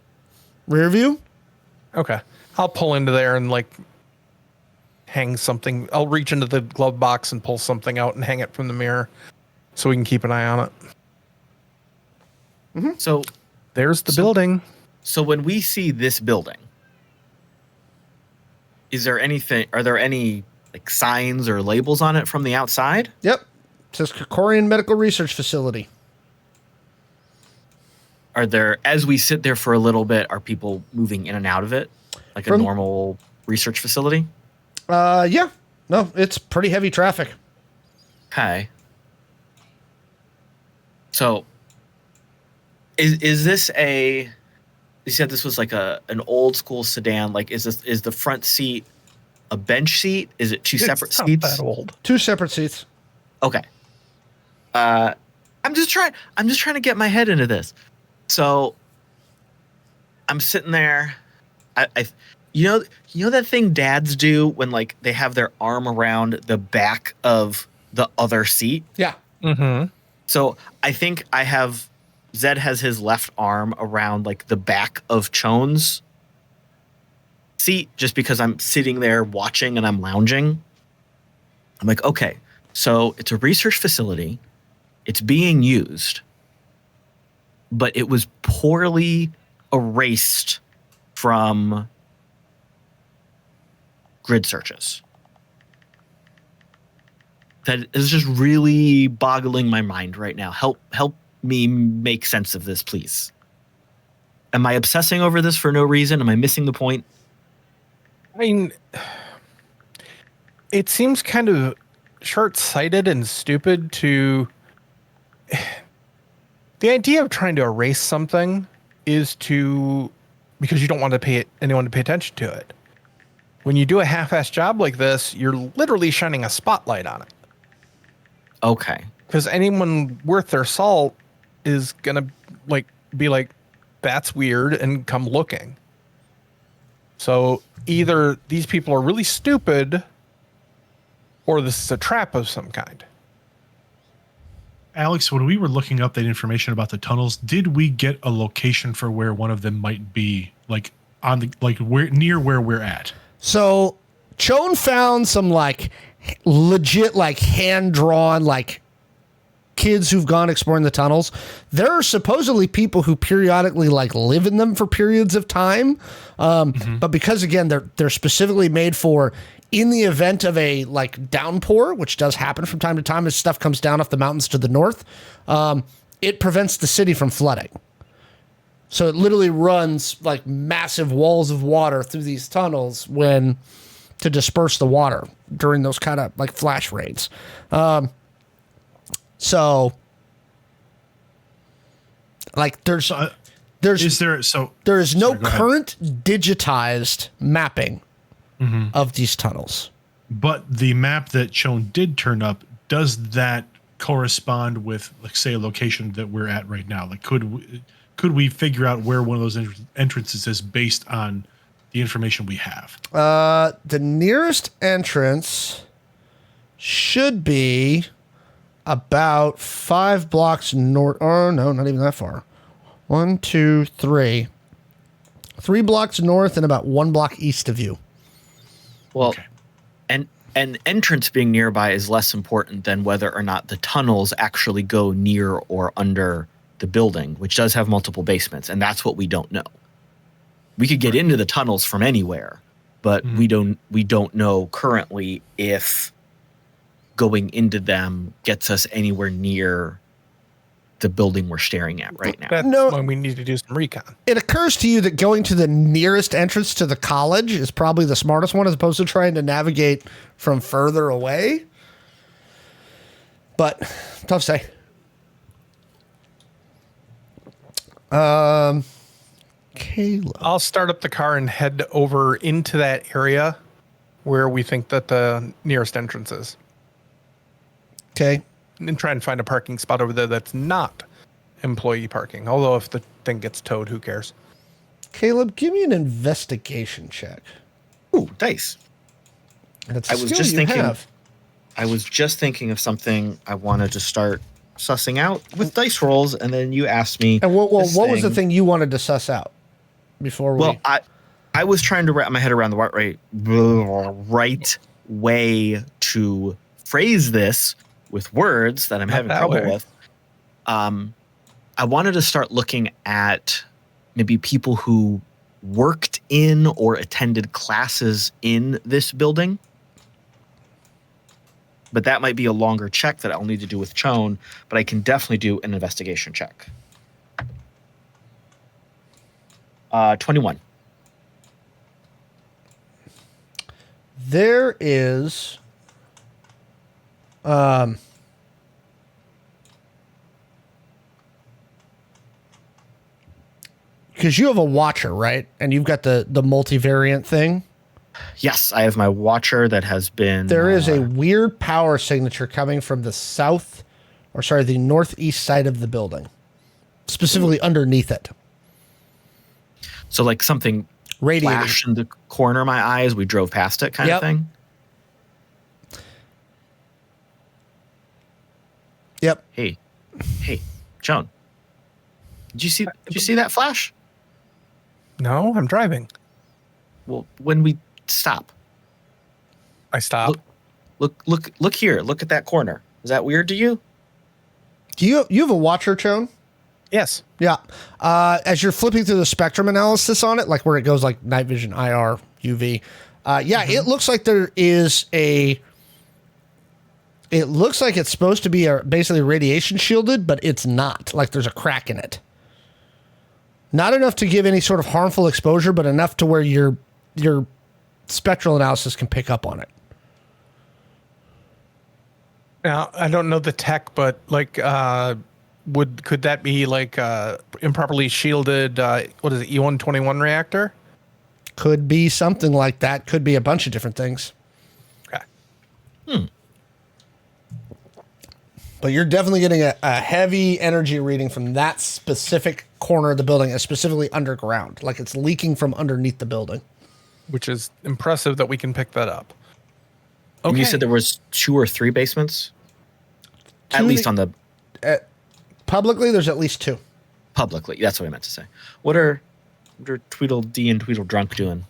rear view. me. Okay. I'll pull into there and hang something. I'll reach into the glove box and pull something out and hang it from the mirror so we can keep an eye on it. So There's the building. So when we see this building, are there any signs or labels on it from the outside? Yep. It says Kokorian Medical Research Facility. Are there, as we sit there for a little bit, are people moving in and out of it like a From- normal research facility? Yeah. No, it's pretty heavy traffic. Okay. So, is this a? You said this was like an old school sedan. Like, is the front seat a bench seat? Is it two separate It's not seats? that old. 2 separate seats. Okay. I'm just trying to get my head into this. So, I'm sitting there. You know that thing dads do when like they have their arm around the back of the other seat? Yeah. Mm-hmm. So I think Zed has his left arm around like the back of Chon's seat just because I'm sitting there watching and I'm lounging. I'm like, okay, so it's a research facility. It's being used, but it was poorly erased from grid searches. That is just really boggling my mind right now. Help me make sense of this, please. Am I obsessing over this for no reason? Am I missing the point? I mean, it seems kind of short-sighted and stupid to... The idea of trying to erase something is because you don't want anyone to pay attention to it. When you do a half-assed job like this, you're literally shining a spotlight on it. Okay. Because anyone worth their salt is gonna be like, that's weird, and come looking. So either these people are really stupid, or this is a trap of some kind. Alex, when we were looking up that information about the tunnels, did we get a location for where one of them might be, like on the near where we're at? So Chone found some like legit like hand-drawn like kids who've gone exploring the tunnels. There are supposedly people who periodically like live in them for periods of time. But because again, they're specifically made for in the event of a like downpour, which does happen from time to time as stuff comes down off the mountains to the north, it prevents the city from flooding. So it literally runs like massive walls of water through these tunnels to disperse the water during those kind of like flash rains. So like there is no current digitized mapping of these tunnels. But the map that Shown did turn up, does that correspond with, like, say, a location that we're at right now? Like, could we figure out where one of those entrances is based on the information we have? The nearest entrance should be about 5 blocks north. Oh, no, not even that far. 1, 2, 3. 3 blocks north and about 1 block east of you. Well, Okay. and an entrance being nearby is less important than whether or not the tunnels actually go near or under the building, which does have multiple basements, and that's what we don't know. We could get into the tunnels from anywhere, but we don't know currently if going into them gets us anywhere near the building we're staring at right now. That's No. when we need to do some recon. It occurs to you that going to the nearest entrance to the college is probably the smartest one as opposed to trying to navigate from further away. But tough to say. Kayla. I'll start up the car and head over into that area where we think that the nearest entrance is. Okay. And try and find a parking spot over there that's not employee parking. Although if the thing gets towed, who cares? Caleb, give me an investigation check. Ooh, dice. That's I a was skill just you thinking- have. I was just thinking of something I wanted to start sussing out with dice rolls, and then you asked me. And what this was the thing you wanted to suss out before we? Well, I was trying to wrap my head around the right way to phrase this with words that I'm Not having that trouble way. with. I wanted to start looking at maybe people who worked in or attended classes in this building. But that might be a longer check that I'll need to do with Chone, but I can definitely do an investigation check. 21. There is because you have a watcher, right? And you've got the multivariant thing. Yes, I have my watcher that has been. There is a weird power signature coming from the northeast side of the building, specifically underneath it. So like something Radiating. flashed in the corner of my eye as we drove past it, kind of thing. Yep. Hey, Joan. Did you see that flash? No, I'm driving. Well, when we stop, I stop. look here. Look at that corner. Is that weird to you? Do you have a watcher, Chone? Yes. Yeah. As you're flipping through the spectrum analysis on it, like where it goes like night vision, IR, UV. It looks like there is it looks like it's supposed to be basically radiation shielded, but it's not. Like there's a crack in it. Not enough to give any sort of harmful exposure, but enough to where your spectral analysis can pick up on it. Now, I don't know the tech, but like, could that be like improperly shielded? What is it, E121 reactor? Could be something like that. Could be a bunch of different things. Okay. But you're definitely getting a heavy energy reading from that specific corner of the building, specifically underground. Like it's leaking from underneath the building. Which is impressive that we can pick that up. And you said there was 2 or 3 basements? At least on the... Publicly, there's at least 2. Publicly, that's what I meant to say. What are Tweedledee and Tweedledrunk doing?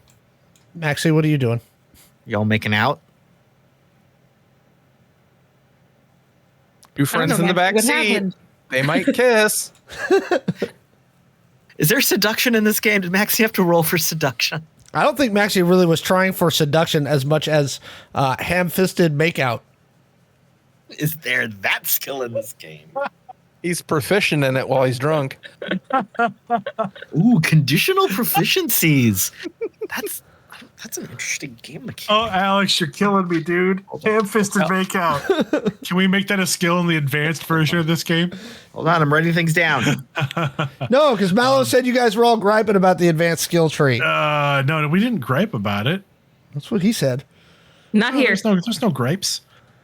Maxi, what are you doing? Y'all making out? 2 friends in the back What seat. happened? They might kiss. Is there seduction in this game? Did Maxie have to roll for seduction? I don't think Maxi really was trying for seduction as much as ham-fisted makeout. Is there that skill in this game? He's proficient in it while he's drunk. Ooh, conditional proficiencies. That's an interesting game mechanic. Oh, Alex, you're killing me, dude. Ham-fisted make out. Can we make that a skill in the advanced version of this game? Hold on, I'm writing things down. No, because Mallo said you guys were all griping about the advanced skill tree. No, we didn't gripe about it. That's what he said. Not here. There's no gripes.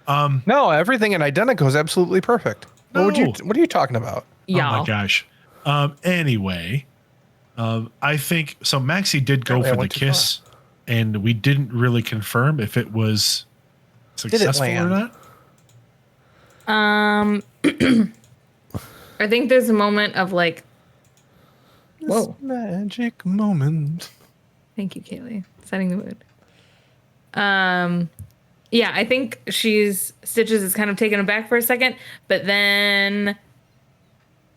No, everything in Identico is absolutely perfect. No. What are you talking about? Y'all. Oh my gosh. Anyway, I think so. Maxi did go Apparently I for the went too kiss, and we didn't really confirm if it was successful or land? not. I think there's a moment of like, whoa. Magic moment. Thank you, Kaylee. Setting the mood. Yeah, I think Stitches is kind of taken aback for a second, but then,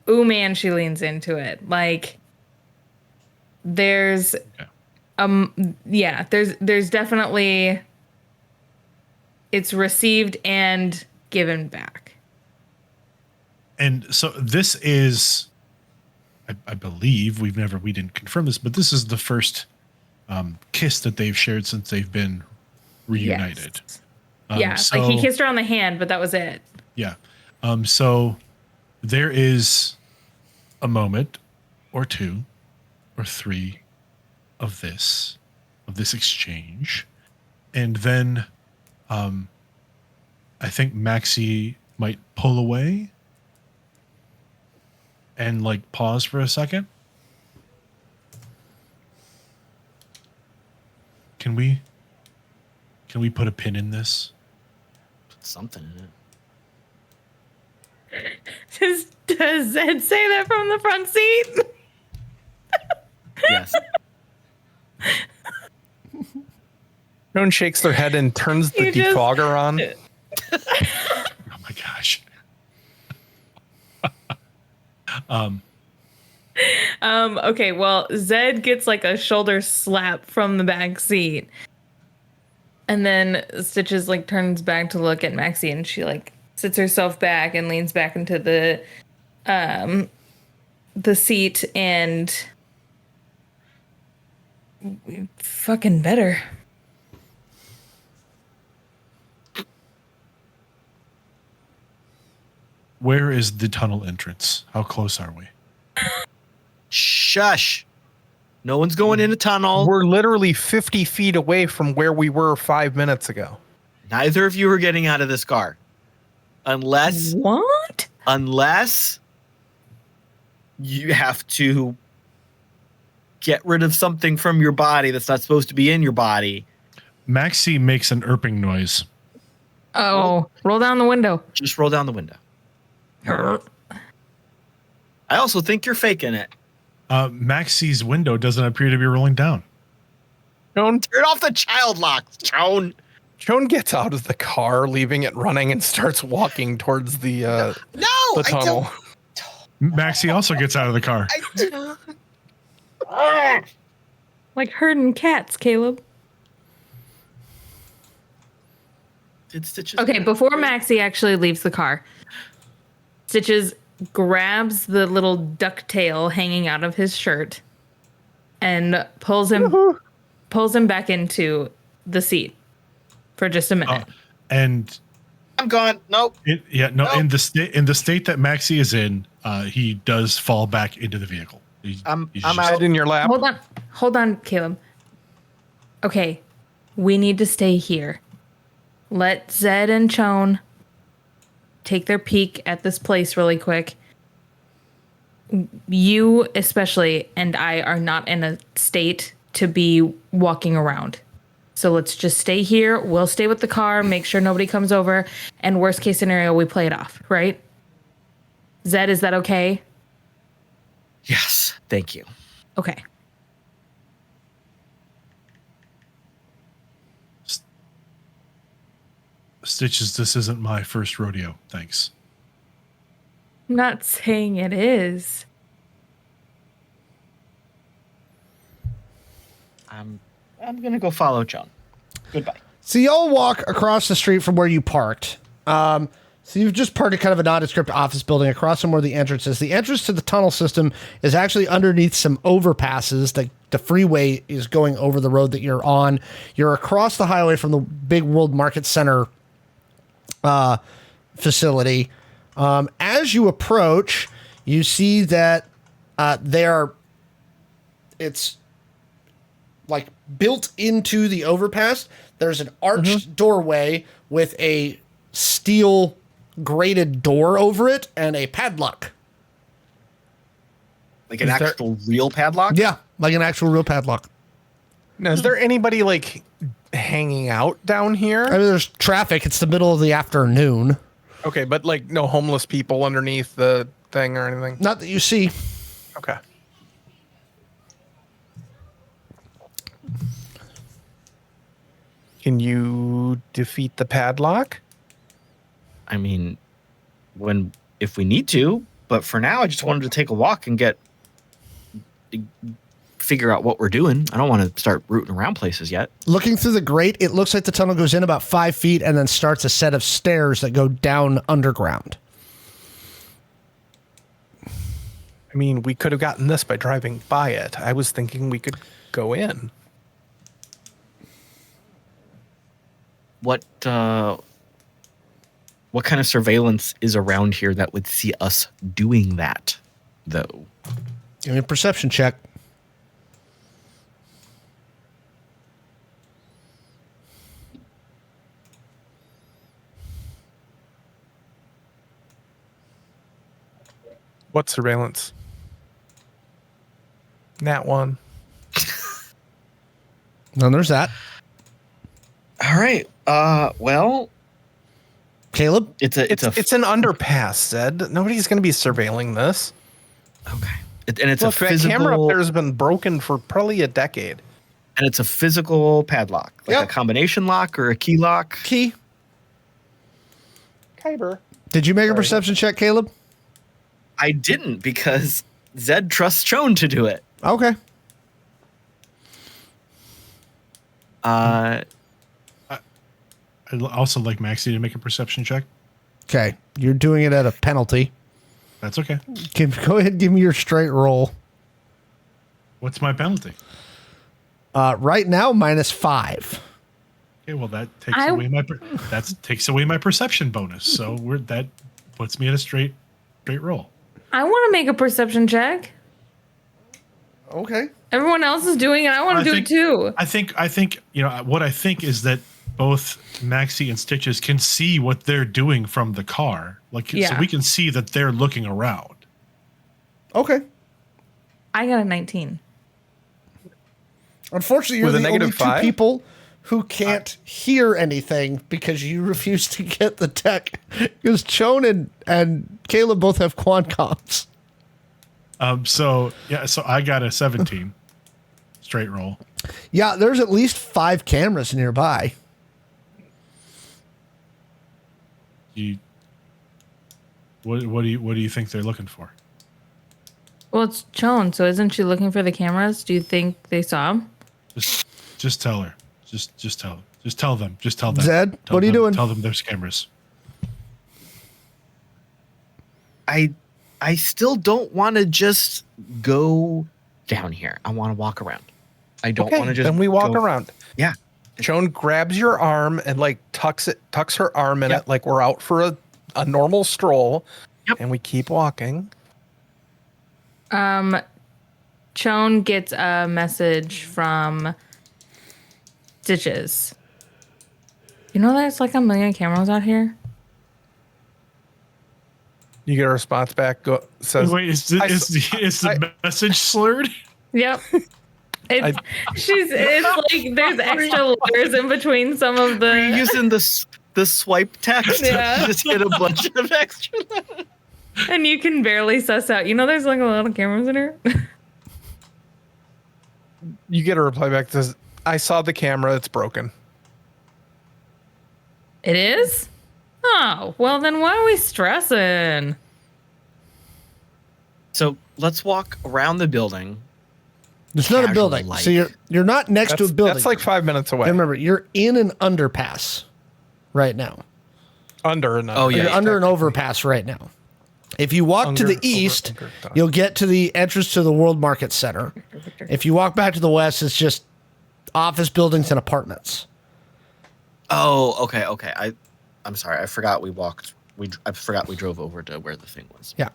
ooh man, she leans into it. Like, there's, there's definitely, it's received and given back. And so this is, I believe we didn't confirm this, but this is the first kiss that they've shared since they've been reunited. Yes. Like he kissed her on the hand, but that was it. Yeah. So there is a moment or 2 or 3 of this exchange. And then I think Maxi might pull away and like pause for a second. Can we put a pin in this? Put something in it. Does Zed say that from the front seat? Yes. Joan shakes their head and turns the You just- defogger on. Oh my gosh. Okay, well, Zed gets like a shoulder slap from the back seat. And then Stitches like turns back to look at Maxi and she like sits herself back and leans back into the seat and fucking better. Where is the tunnel entrance? How close are we? Shush. No one's going in a tunnel. We're literally 50 feet away from where we were 5 minutes ago. Neither of you are getting out of this car. Unless What? you have to get rid of something from your body that's not supposed to be in your body. Maxi makes an erping noise. Oh, roll down the window. Just roll down the window. I also think you're faking it. Maxi's window doesn't appear to be rolling down. Shawn Turn off the child lock, Shawn. gets out of the car, leaving it running, and starts walking towards the No, tunnel. Maxi also gets out of the car. Like herding cats, Caleb. Did Stitches? Okay, before Maxi actually leaves the car, Stitches grabs the little ducktail hanging out of his shirt and pulls him back into the seat for just a minute. And I'm gone. Nope. in the state that Maxi is in, he does fall back into the vehicle. I'm He's out. Head in your lap. Hold on, Caleb. Okay, we need to stay here. Let Zed and Chone take their peek at this place really quick. You especially and I are not in a state to be walking around. So let's just stay here. We'll stay with the car, make sure nobody comes over, and worst case scenario, we play it off, right? Zed, is that okay? Yes, thank you. Okay. Stitches, this isn't my first rodeo. Thanks. I'm not saying it is. I'm gonna go follow John. Goodbye. So y'all walk across the street from where you parked. So you've just parked at kind of a nondescript office building across from where the entrance is. The entrance to the tunnel system is actually underneath some overpasses. The freeway is going over the road that you're on. You're across the highway from the big World Market Center facility. As you approach, you see that it's like built into the overpass. There's an arched doorway with a steel grated door over it and a padlock. Like an actual real padlock? Yeah, like an actual real padlock. Now, is there anybody like hanging out down here? I mean, there's traffic. It's the middle of the afternoon. Okay, but like no homeless people underneath the thing or anything? Not that you see. Okay. Can you defeat the padlock? I mean, if we need to, but for now, I just wanted to take a walk and figure out what we're doing. I don't want to start rooting around places yet. Looking through the grate, it looks like the tunnel goes in about 5 feet and then starts a set of stairs that go down underground. I mean, we could have gotten this by driving by it. I was thinking we could go in. What kind of surveillance is around here that would see us doing that, though? Give me a perception check. What surveillance? Nat 1. No, there's that. All right. Well, Caleb? it's an underpass, Zed. Nobody's going to be surveilling this. okay. And it's Look, a physical that camera up there has been broken for probably a decade. and it's a physical padlock, like Yep. a combination lock or a key lock. Key. Kyber. Did you make a perception check, Caleb? I didn't because Zed trusts Shawn to do it. Okay. I'd also like Maxi to make a perception check. Okay. You're doing it at a penalty. That's okay. Go ahead and give me your straight roll. What's my penalty? Right now, -5. Okay, well that takes away my perception bonus. So that puts me at a straight roll. I want to make a perception check. Okay. Everyone else is doing it. I want to do it too. I think what I think is that both Maxi and Stitches can see what they're doing from the car. So we can see that they're looking around. Okay. I got a 19. Unfortunately, you're With a the only negative two 5? people who can't hear anything because you refuse to get the tech. Because Shawn and Caleb both have quad comms. So I got a 17 straight roll. Yeah, there's at least 5 cameras nearby. What do you think they're looking for? Well, it's Shawn, so isn't she looking for the cameras? Do you think they saw him? Just tell her. Just tell them. Just tell them. Zed, what are you doing? Tell them there's cameras. I still don't want to just go down here. I want to walk around. I don't want to just. Then we walk around. Yeah. Shawn grabs your arm and like tucks her arm in it, like we're out for a normal stroll. Yep. And we keep walking. Shawn gets a message from Stitches. You know there's like 1 million cameras out here? You get a response back. Says, Wait, is the message slurred? Yep. It's like there's extra letters in between some of We're the. using the swipe text. Yeah. Just get a bunch of extra letters. And you can barely suss out. You know there's like a lot of cameras in here? you get a reply back that says, I saw the camera. It's broken. It is? Oh, well then why are we stressing? So let's walk around the building. It's not a Casual building. like. So you're not next to a building. That's like 5 minutes away. And remember, you're in an underpass right now. Under an Oh, yeah. You're under an overpass right now. If you walk to the east, you'll get to the entrance to the World Market Center. If you walk back to the west, it's just office buildings and apartments. Oh, okay. I'm sorry. I forgot I forgot we drove over to where the thing was. Yeah.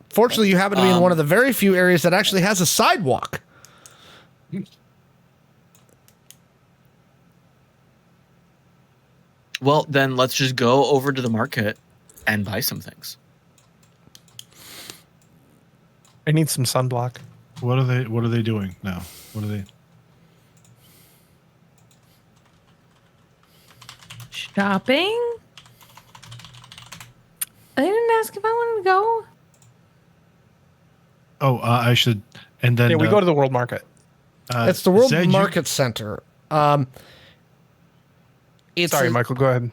Fortunately, you happen to be in one of the very few areas that actually has a sidewalk. Well, then let's just go over to the market and buy some things. I need some sunblock. What are they doing now? What are they? Shopping? They didn't ask if I wanted to go. Oh, I should. And then Yeah, we go to the World Market. It's the World Zed, Market Center. It's Sorry, Michael, go ahead.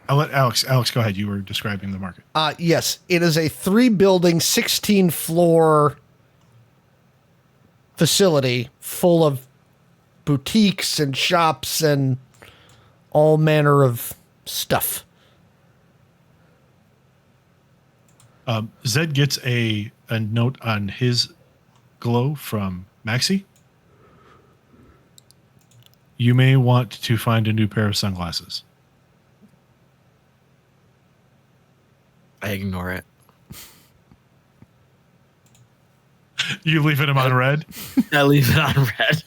I'll let Alex. Alex, go ahead. You were describing the market. Yes, it is a 3-building, 16-floor facility full of boutiques and shops and all manner of stuff. Zed gets a note on his glow from Maxi. You may want to find a new pair of sunglasses. I ignore it. You leaving him on red? I leave it on red.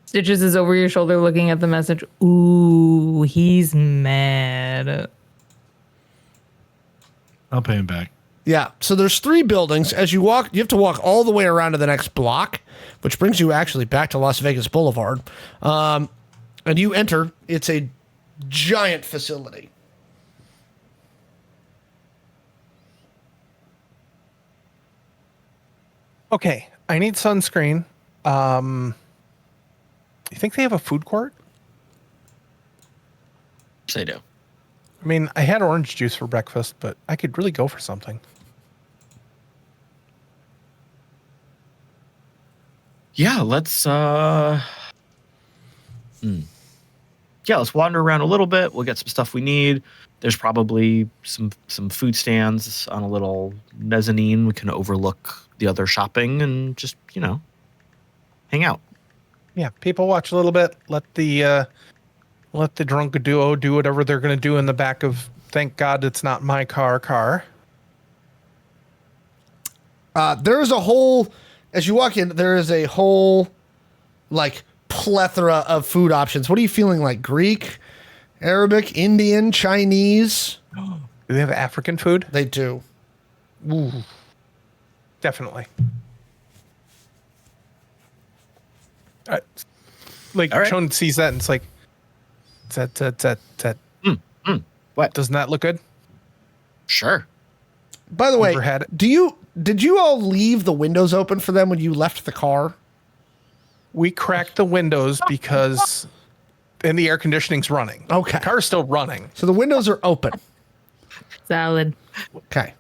Stitches is over your shoulder looking at the message. Ooh, he's mad. I'll pay him back. Yeah, so there's 3 buildings. As you walk, you have to walk all the way around to the next block, which brings you actually back to Las Vegas Boulevard. And you enter. It's a giant facility. Okay, I need sunscreen. You think they have a food court? Yes, I do. I mean, I had orange juice for breakfast, but I could really go for something. Yeah, let's let's wander around a little bit. We'll get some stuff we need. There's probably some food stands on a little mezzanine. We can overlook the other shopping and just, hang out. Yeah, people watch a little bit. Let the drunk duo do whatever they're going to do in the back of, thank God it's not my car. There is a whole, as you walk in, there is a whole, like, plethora of food options. What are you feeling like? Greek, Arabic, Indian, Chinese? Do they have African food? They do. Ooh, definitely. Like, All right. Shawn sees that and it's like, What? doesn't that look good? Sure. By the way, Never had it. did you all leave the windows open for them when you left the car? We cracked the windows because, and the air conditioning's running. Okay. The car's still running. So the windows are open. Salad. Okay.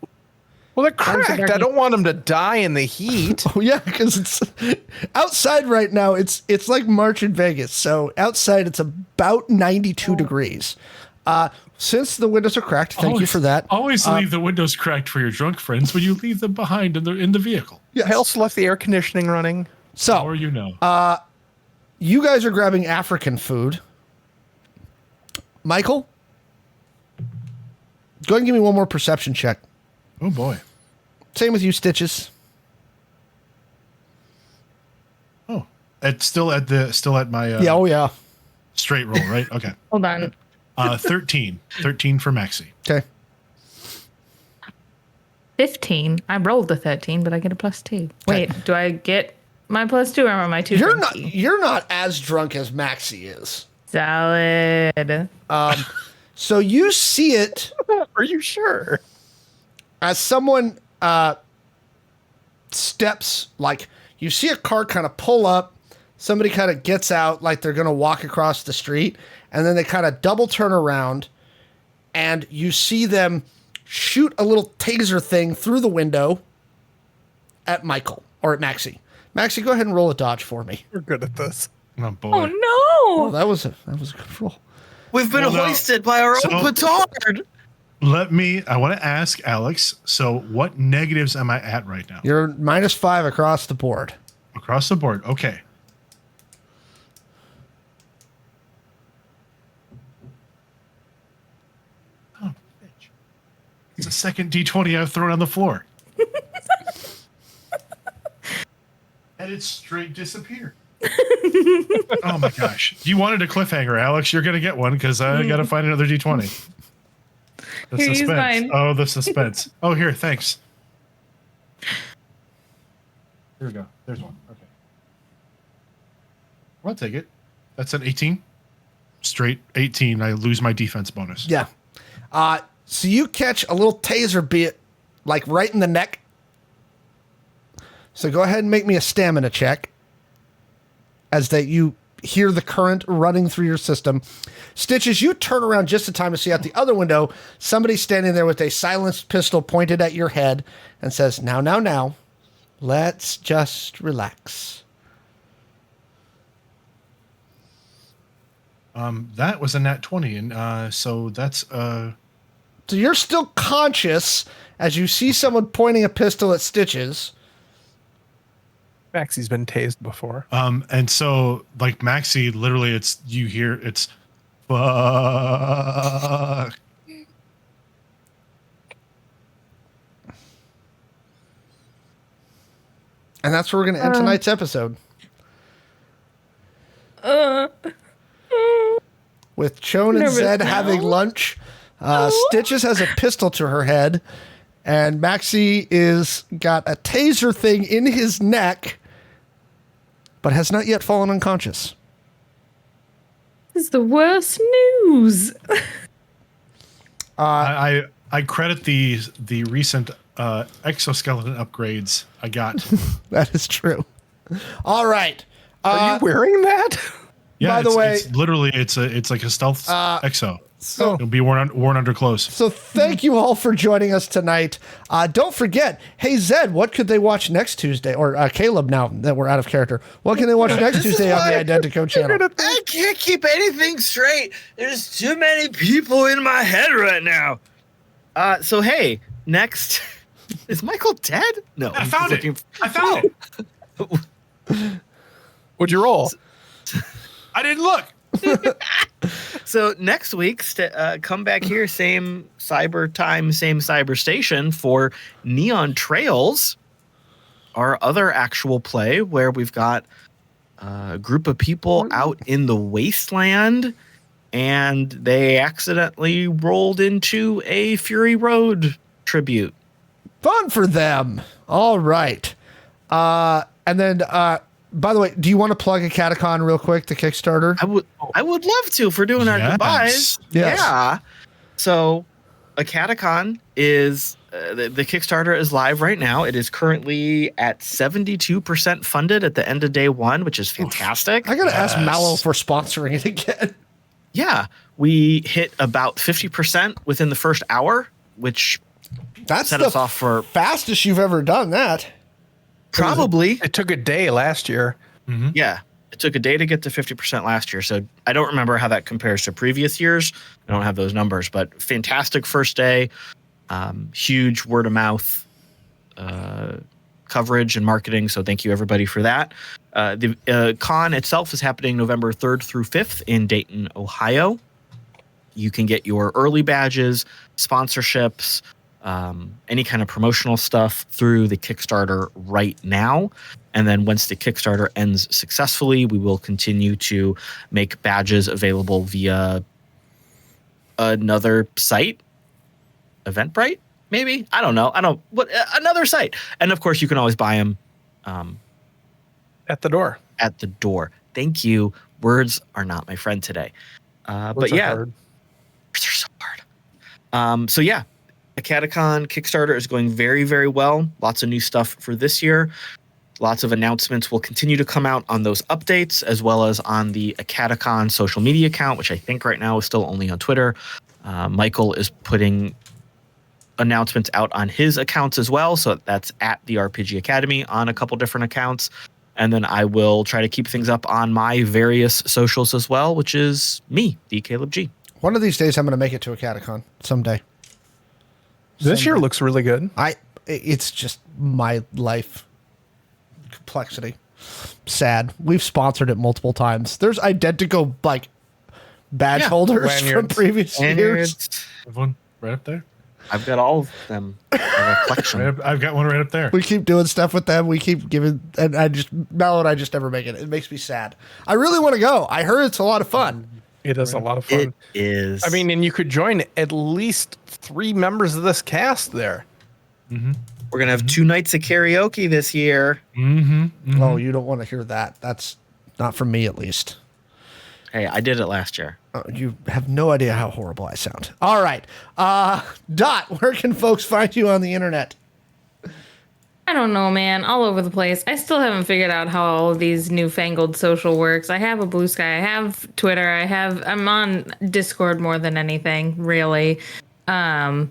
Well, they're cracked. I don't want them to die in the heat. Oh yeah, because it's outside right now. It's like March in Vegas. So outside it's about 92 degrees. Since the windows are cracked, thank you for that. Always leave the windows cracked for your drunk friends when you leave them behind in the vehicle. I also left the air conditioning running. So Or you know. you guys are grabbing African food. Michael, go ahead and give me one more perception check. Oh boy. Same with you, Stitches. Oh, it's still at my Yeah, oh yeah. straight roll, right? Okay. Hold on. 13 for Maxi. Okay. 15. I rolled the 13, but I get a +2. Wait, do I get my +2 or am I too drunky? You're not as drunk as Maxi is. Salad. So you see it Are you sure? as someone steps, like you see a car kind of pull up, somebody kind of gets out like they're going to walk across the street, and then they kind of double turn around, and you see them shoot a little taser thing through the window at Michael or at Maxi. Maxi, go ahead and roll a dodge for me. We're good at this. Oh boy. Oh Oh, no. that was a good roll. We've been Well, no. hoisted by our So- own petard. I want to ask Alex, so what negatives am I at right now? You're -5 across the board. Across the board. Okay. Oh, bitch. It's a second D20 I've thrown on the floor. And it's straight disappeared. Oh my gosh. You wanted a cliffhanger, Alex. You're going to get one because I got to find another D20. The Here, use suspense. mine. Oh, the suspense. Oh, here. Thanks. Here we go. There's one. Okay. I'll take it. That's an 18. Straight 18. I lose my defense bonus. Yeah. So you catch a little taser bit, like right in the neck. So go ahead and make me a stamina check as that you hear the current running through your system. Stitches, you turn around just in time to see out the other window somebody standing there with a silenced pistol pointed at your head and says, now, let's just relax. That was a nat 20. And so that's So you're still conscious as you see someone pointing a pistol at Stitches. Maxi's been tased before. and so like Maxi, literally it's you hear it's fuck. And that's where we're going to end tonight's episode. With Chone and Nervous Zed now. having lunch. Stitches has a pistol to her head. And Maxi is got a taser thing in his neck, but has not yet fallen unconscious. This is the worst news. I credit the recent exoskeleton upgrades I got. That is true. All right. Are you wearing that? Yeah, By the way- it's literally it's like a stealth exo. So It'll be worn under clothes. So thank you all for joining us tonight. Don't forget, hey Zed, what could they watch next Tuesday? Or Caleb, now that we're out of character, what can they watch next This is Tuesday on the why- Identico channel? I can't keep anything straight. There's too many people in my head right now. So hey, next is Michael dead? No, I found it. I found it. Would you roll? I didn't look. So next week, come back here, same cyber time, same cyber station for Neon Trails. our other actual play where we've got a group of people out in the wasteland and they accidentally rolled into a Fury Road tribute. Fun for them. All right. And then, by the way, do you want to plug a Catacon real quick, the Kickstarter? I would love to for doing our goodbyes. Yes. Yeah. So a Catacon is the Kickstarter is live right now. It is currently at 72% funded at the end of day one, which is fantastic. I got to ask Mallo for sponsoring it again. Yeah. We hit about 50% within the first hour, which That's set us off for fastest you've ever done that. probably. It took a day last year. Yeah. It took a day to get to 50% last year. So I don't remember how that compares to previous years. I don't have those numbers, but fantastic first day. Huge word of mouth coverage and marketing. So thank you everybody for that. The con itself is happening November 3rd through 5th in Dayton, Ohio. You can get your early badges, sponsorships, any kind of promotional stuff through the Kickstarter right now. And then once the Kickstarter ends successfully, we will continue to make badges available via another site, Eventbrite, maybe? I don't know. Another site. And of course, you can always buy them At the door. at the door. Thank you. Words are not my friend today. But Words are yeah, hard. words are so hard. So yeah, the Catacon Kickstarter is going very, very well. Lots of new stuff for this year. Lots of announcements will continue to come out on those updates, as well as on the Catacon social media account, which I think right now is still only on Twitter. Michael is putting announcements out on his accounts as well. So that's at the RPG Academy on a couple different accounts. And then I will try to keep things up on my various socials as well, which is me, the Caleb G. One of these days, I'm going to make it to a Catacon someday. This year looks really good. It's just my life complexity. Sad. We've sponsored it multiple times. There's Identico badge holders from lanyards. previous years. Have one right up there. I've got all of them in a collection. I've got one right up there. We keep doing stuff with them. We keep giving, and Mallo and I just never make it. It makes me sad. I really want to go. I heard it's a lot of fun. It is a lot of fun. It is. I mean, and you could join at least 3 members of this cast there. We're going to have 2 nights of karaoke this year. Oh, you don't want to hear that. That's not from me, at least. Hey, I did it last year. You have no idea how horrible I sound. All right. Dot, where can folks find you on the internet? I don't know, man. All over the place. I still haven't figured out how all of these newfangled social works. I have a Blue Sky. I have Twitter. I'm on Discord more than anything, really. But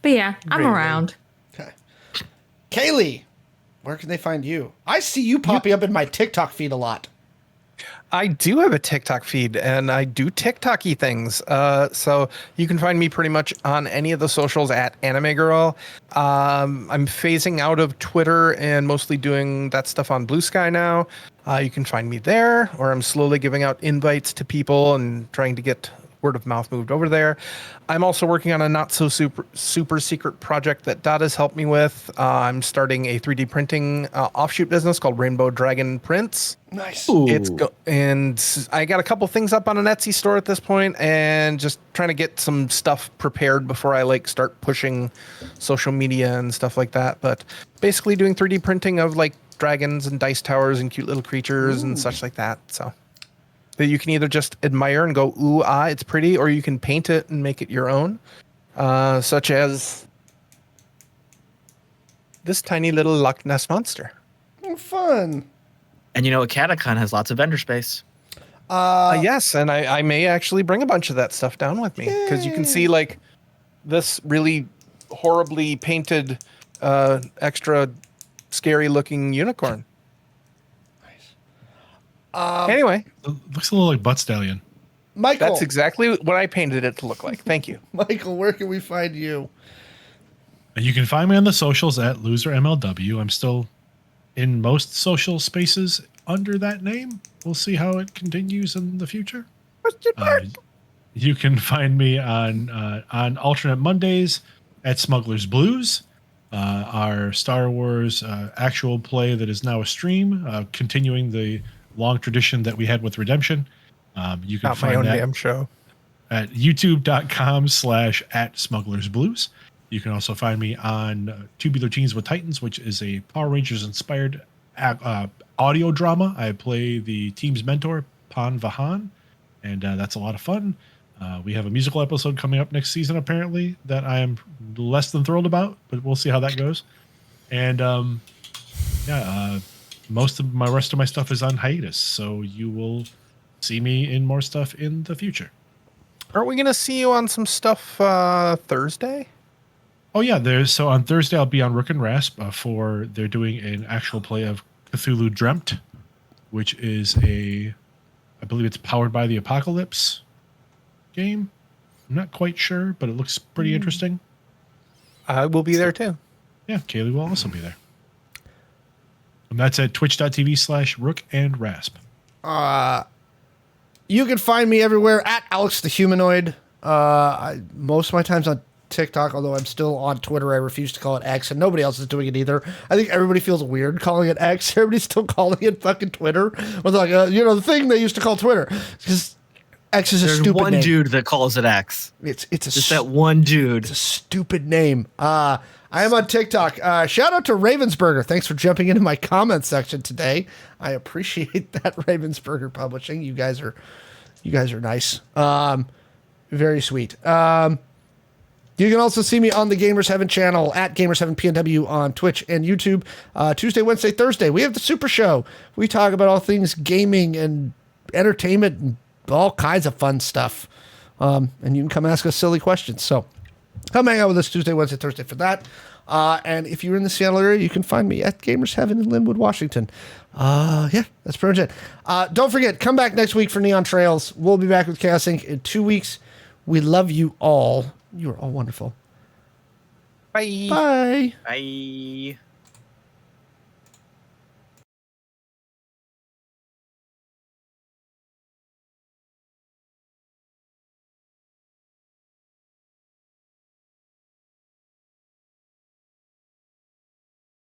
yeah, I'm Really? around. Okay. Kaylee, where can they find you? I see you popping up in my TikTok feed a lot. I do have a TikTok feed, and I do TikTok-y things. So you can find me pretty much on any of the socials at Anime Girl. I'm phasing out of Twitter and mostly doing that stuff on Blue Sky now. You can find me there, or I'm slowly giving out invites to people and trying to get word of mouth moved over there. I'm also working on a not so super secret project that Dot has helped me with. I'm starting a 3D printing offshoot business called Rainbow Dragon Prints. Nice. And I got a couple things up on an Etsy store at this point, and just trying to get some stuff prepared before I start pushing social media and stuff like that. But basically doing 3D printing of dragons and dice towers and cute little creatures and such like that. So that you can either just admire and go, ooh, it's pretty, or you can paint it and make it your own, such as this tiny little Loch Ness monster. Fun. And a Catacon has lots of vendor space. Yes, and I may actually bring a bunch of that stuff down with me, because you can see this really horribly painted, extra scary looking unicorn. Anyway, It looks a little like Butt Stallion. Michael. that's exactly what I painted it to look like. Thank you. Michael, where can we find you? And you can find me on the socials at LoserMLW. I'm still in most social spaces under that name. We'll see how it continues in the future. You can find me on alternate Mondays at Smuggler's Blues. our Star Wars actual play that is now a stream, continuing the long tradition that we had with Redemption. You can Not my find own that damn show. at youtube.com/@smugglersblues. You can also find me on Tubular Teens with Titans, which is a Power Rangers inspired audio drama. I play the team's mentor, Pan Vahan, and that's a lot of fun. We have a musical episode coming up next season, apparently, that I am less than thrilled about, but we'll see how that goes. And most of my rest of my stuff is on hiatus, so you will see me in more stuff in the future. Aren't we going to see you on some stuff Thursday? Oh yeah, so on Thursday I'll be on Rourk and Rasp they're doing an actual play of Cthulhu Dreamt, which is I believe it's Powered by the Apocalypse game. I'm not quite sure, but it looks pretty interesting. I will be there too. Yeah, Kaylee will also be there. And that's at twitch.tv/Rourk and Rasp. You can find me everywhere at Alex the Humanoid. Most of my time's on TikTok, although I'm still on Twitter. I refuse to call it X, and nobody else is doing it either. I think everybody feels weird calling it X. Everybody's still calling it fucking Twitter. With like, the thing they used to call Twitter. Because X is a There's stupid one name. dude that calls it X. It's Just that one dude. It's a stupid name. I am on TikTok. Shout out to Ravensburger. Thanks for jumping into my comment section today. I appreciate that, Ravensburger Publishing. You guys are nice. Very sweet. You can also see me on the Gamers Heaven channel at Gamers7PNW on Twitch and YouTube. Tuesday, Wednesday, Thursday, we have the Super Show. We talk about all things gaming and entertainment and all kinds of fun stuff. And you can come ask us silly questions. So come hang out with us Tuesday, Wednesday, Thursday for that. And if you're in the Seattle area, you can find me at Gamers Heaven in Linwood, Washington. Yeah, that's pretty much it. Don't forget, come back next week for Neon Trails. We'll be back with Chaos Inc. in 2 weeks. We love you all. You are all wonderful. Bye. Bye. Bye.